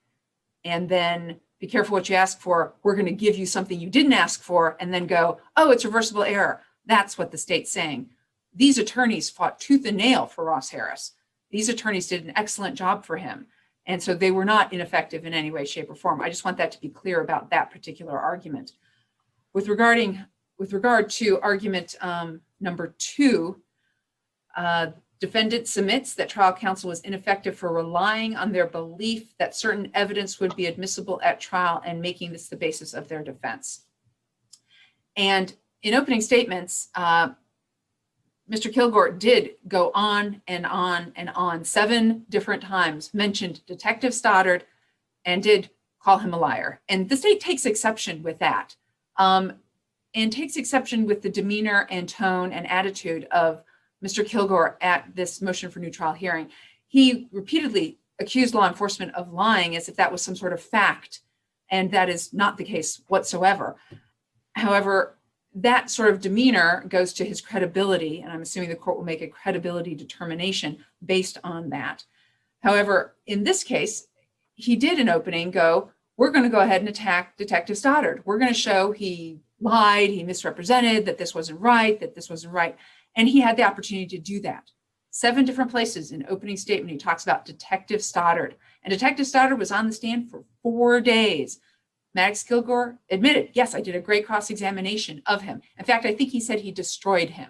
And then be careful what you ask for. We're going to give you something you didn't ask for and then go, oh, it's reversible error. That's what the state's saying. These attorneys fought tooth and nail for Ross Harris. These attorneys did an excellent job for him. And so they were not ineffective in any way, shape, or form. I just want that to be clear about that particular argument. With regard to argument number 2, defendant submits that trial counsel was ineffective for relying on their belief that certain evidence would be admissible at trial and making this the basis of their defense. And in opening statements, Mr. Kilgore did go on and on and on 7 different times, mentioned Detective Stoddard, and did call him a liar. And the state takes exception with that, and takes exception with the demeanor and tone and attitude of Mr. Kilgore at this motion for new trial hearing. He repeatedly accused law enforcement of lying as if that was some sort of fact, and that is not the case whatsoever. However, that sort of demeanor goes to his credibility, and I'm assuming the court will make a credibility determination based on that. However, in this case, he did in opening go, we're going to go ahead and attack Detective Stoddard. We're going to show he lied, he misrepresented, that this wasn't right, and he had the opportunity to do that. 7 different places in opening statement, he talks about Detective Stoddard, and Detective Stoddard was on the stand for 4 days. Maddox Kilgore admitted, yes, I did a great cross-examination of him. In fact, I think he said he destroyed him.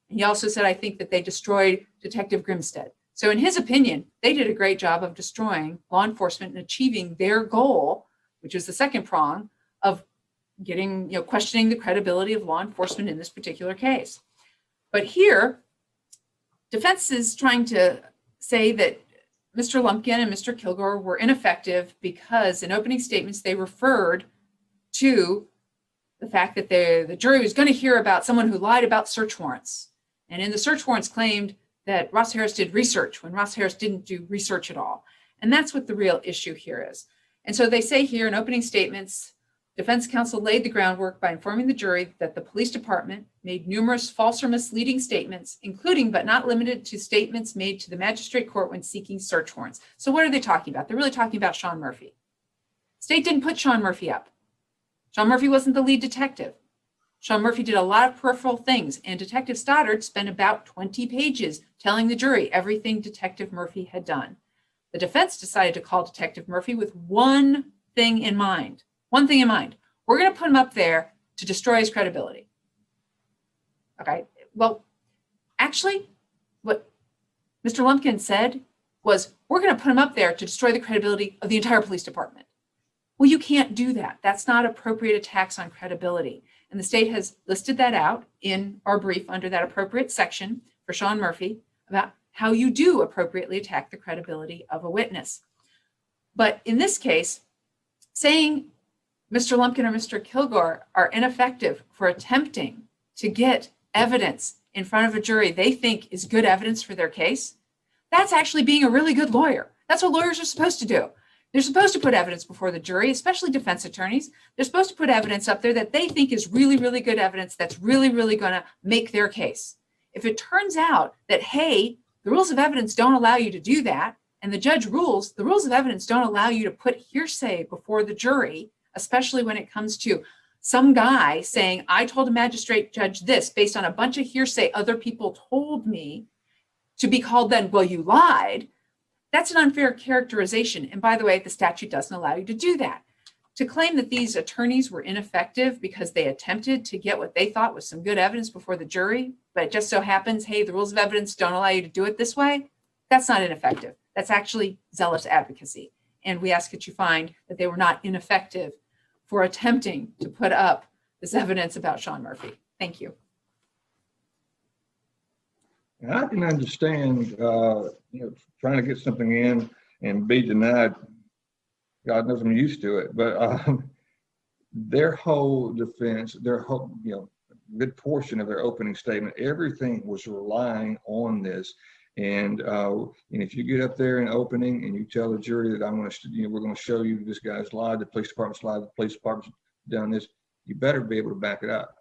And he also said, I think that they destroyed Detective Grimstead. So in his opinion, they did a great job of destroying law enforcement and achieving their goal, which is the second prong of getting, questioning the credibility of law enforcement in this particular case. But here, defense is trying to say that Mr. Lumpkin and Mr. Kilgore were ineffective because in opening statements, they referred to the fact that the jury was going to hear about someone who lied about search warrants. And in the search warrants claimed that Ross Harris did research when Ross Harris didn't do research at all. And that's what the real issue here is. And so they say here in opening statements, defense counsel laid the groundwork by informing the jury that the police department made numerous false or misleading statements, including but not limited to statements made to the magistrate court when seeking search warrants. So what are they talking about? They're really talking about Sean Murphy. State didn't put Sean Murphy up. Sean Murphy wasn't the lead detective. Sean Murphy did a lot of peripheral things, and Detective Stoddard spent about 20 pages telling the jury everything Detective Murphy had done. The defense decided to call Detective Murphy with one thing in mind. We're going to put him up there to destroy his credibility. Okay. Well, actually, what Mr. Lumpkin said was, we're going to put him up there to destroy the credibility of the entire police department. Well, you can't do that. That's not appropriate attacks on credibility. And the state has listed that out in our brief under that appropriate section for Sean Murphy about how you do appropriately attack the credibility of a witness. But in this case, saying Mr. Lumpkin or Mr. Kilgore are ineffective for attempting to get evidence in front of a jury they think is good evidence for their case, that's actually being a really good lawyer. That's what lawyers are supposed to do. They're supposed to put evidence before the jury, especially defense attorneys. They're supposed to put evidence up there that they think is really, really good evidence that's really, really going to make their case. If it turns out that, hey, the rules of evidence don't allow you to do that, and the judge rules, the rules of evidence don't allow you to put hearsay before the jury, especially when it comes to some guy saying, I told a magistrate judge this based on a bunch of hearsay other people told me, to be called then, well, you lied. That's an unfair characterization. And by the way, the statute doesn't allow you to do that. to claim that these attorneys were ineffective because they attempted to get what they thought was some good evidence before the jury, but it just so happens, hey, the rules of evidence don't allow you to do it this way, that's not ineffective. That's actually zealous advocacy. And we ask that you find that they were not ineffective for attempting to put up this evidence about Sean Murphy. Thank you. And I can understand, trying to get something in and be denied. God knows I'm used to it, but their whole defense, their whole, good portion of their opening statement, everything was relying on this. And if you get up there in opening and you tell the jury that we're going to show you this guy's lied, the police department's lied, the police department's done this, you better be able to back it up.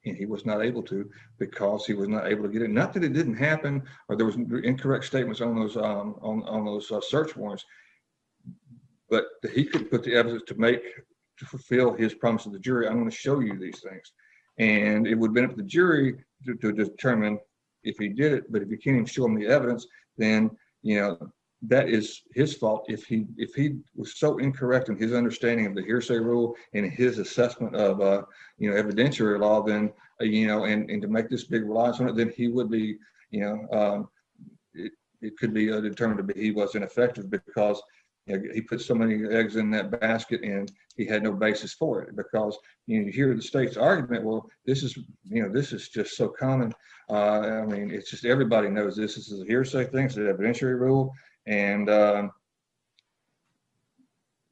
And he was not able to, because he was not able to get it. Not that it didn't happen, or there was incorrect statements on those on those search warrants, but he could put the evidence to fulfill his promise to the jury. I'm going to show you these things, and it would benefit the jury to determine if he did it. But if you can't even show him the evidence, then that is his fault. If he was so incorrect in his understanding of the hearsay rule and his assessment of evidentiary law, then and to make this big reliance on it, then he would be it could be determined to be he was ineffective, because he put so many eggs in that basket and he had no basis for it. Because you hear the state's argument, well, this is just so common. It's just everybody knows this. This is a hearsay thing. It's an evidentiary rule. And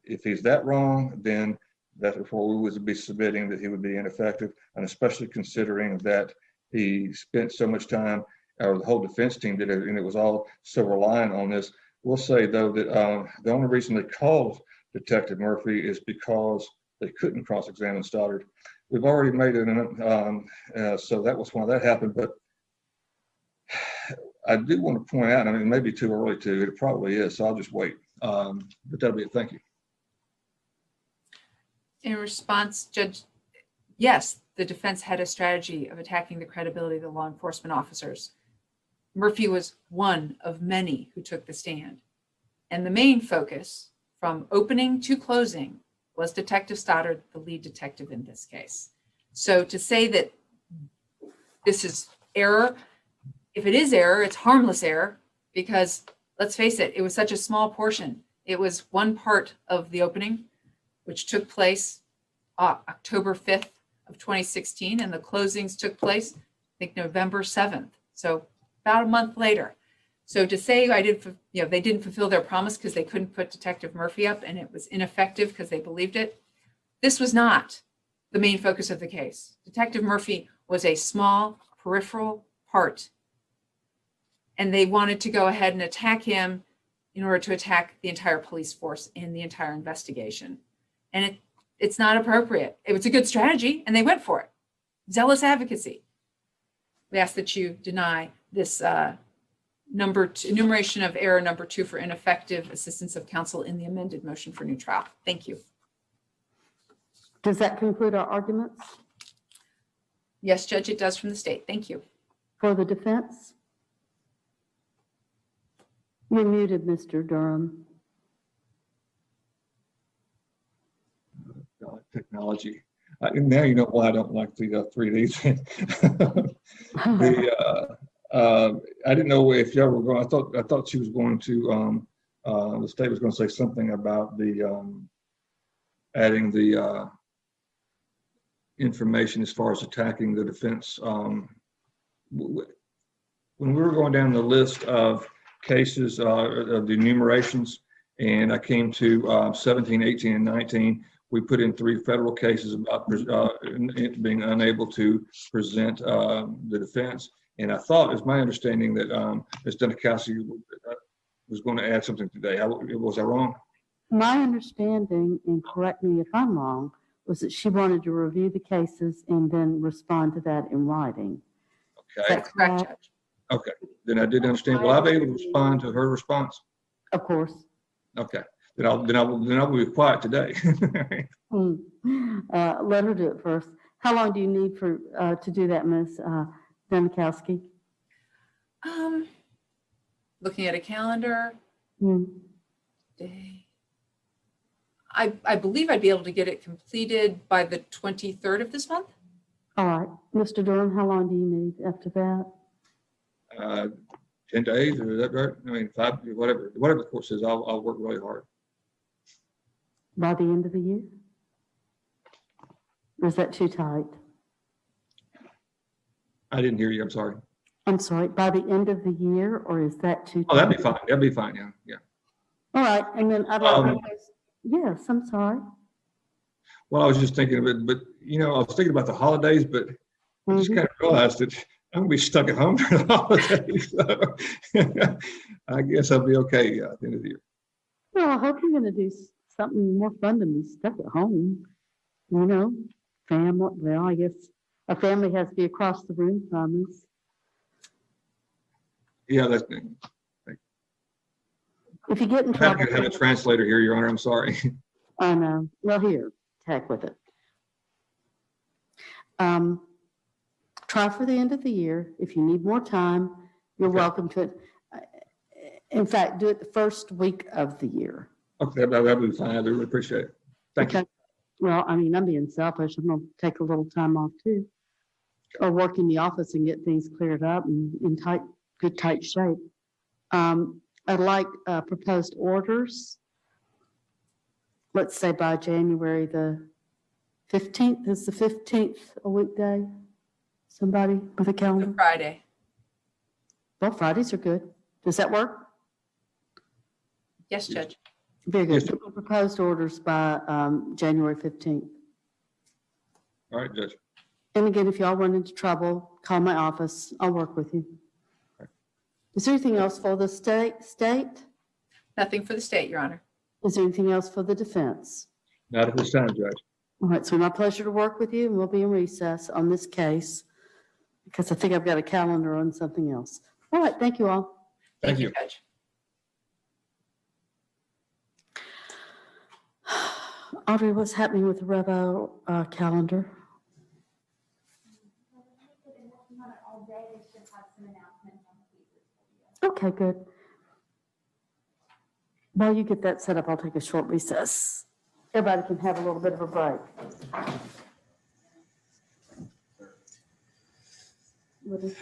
if he's that wrong, then that's before we would be submitting that he would be ineffective, and especially considering that he spent so much time, or the whole defense team did it, and it was all so reliant on this. We'll say, though, that the only reason they called Detective Murphy is because they couldn't cross-examine Stoddard. We've already made it, so that was why that happened. But I do want to point out, it may be too early to, it probably is, so I'll just wait. But that'll be it. Thank you. In response, Judge, yes, the defense had a strategy of attacking the credibility of the law enforcement officers. Murphy was one of many who took the stand. And the main focus from opening to closing was Detective Stoddard, the lead detective in this case. So to say that this is error, if it is error, it's harmless error, because let's face it, it was such a small portion. It was one part of the opening, which took place October 5th of 2016, and the closings took place, I think, November 7th. So about a month later. So to say they didn't fulfill their promise because they couldn't put Detective Murphy up and it was ineffective because they believed it, this was not the main focus of the case. Detective Murphy was a small peripheral part, and they wanted to go ahead and attack him in order to attack the entire police force and the entire investigation. And it's not appropriate. It was a good strategy, and they went for it. Zealous advocacy. We ask that you deny this enumeration of error number 2 for ineffective assistance of counsel in the amended motion for new trial. Thank you. Does that conclude our arguments? Yes, Judge, it does from the state. Thank you. For the defense? You're muted, Mr. Durham. Technology. Now you know why I don't like the 3D. I didn't know if y'all were going. I thought she was going to. The state was going to say something about the adding the information as far as attacking the defense. When we were going down the list of cases of the enumerations, and I came to 17, 18, and 19. We put in 3 federal cases about being unable to present the defense. And I thought, it's my understanding that Ms. Dunikowski was going to add something today. Was I wrong? My understanding, and correct me if I'm wrong, was that she wanted to review the cases and then respond to that in writing. Okay. That's correct, Judge. Okay. Then I did understand. Will I be able to respond to her response? Of course. Okay. Then I'll be quiet today. Let her do it first. How long do you need for to do that, Ms. Dunikowski? Looking at a calendar. Day. I believe I'd be able to get it completed by the 23rd of this month. All right, Mr. Durham, how long do you need after that? 10 days, or is that right? I mean, 5, whatever the court says, I'll work really hard. By the end of the year? Or is that too tight? I didn't hear you, I'm sorry. I'm sorry, by the end of the year, or is that too tight? Oh, that'd be fine, yeah. All right, and then I'd like to, yes, I'm sorry. Well, I was just thinking of it, but, I was thinking about the holidays, but I just kind of realized that I'm gonna be stuck at home during the holidays. So I guess I'll be okay at the end of the year. Well, I hope you're gonna do something more fun than be stuck at home. Family, well, I guess a family has to be across the room from us. Yeah, that's. If you get in I trouble. have a translator here, Your Honor, I'm sorry. I know. Well, here, heck with it. Try for the end of the year. If you need more time, you're welcome to it. In fact, do it the first week of the year. Okay, that'll be fine. I really appreciate it. Thank you. Well, I mean, I'm being selfish. I'm going to take a little time off too. Or work in the office and get things cleared up and in good tight shape. I'd like proposed orders. Let's say by January the 15th. Is the 15th a weekday? Somebody with a calendar? Friday. Well, Fridays are good. Does that work? Yes, Judge. Very good. Yes, Proposed orders by January 15th. All right, Judge. And again, if y'all run into trouble, call my office. I'll work with you. Right. Is there anything else for the state? Nothing for the state, Your Honor. Is there anything else for the defense? Not at this time, Judge. All right, so my pleasure to work with you, and we'll be in recess on this case because I think I've got a calendar on something else. All right, thank you all. Thank you. Judge. Audrey, what's happening with the Revo calendar? Okay, good. While you get that set up, I'll take a short recess. Everybody can have a little bit of a break. What is it?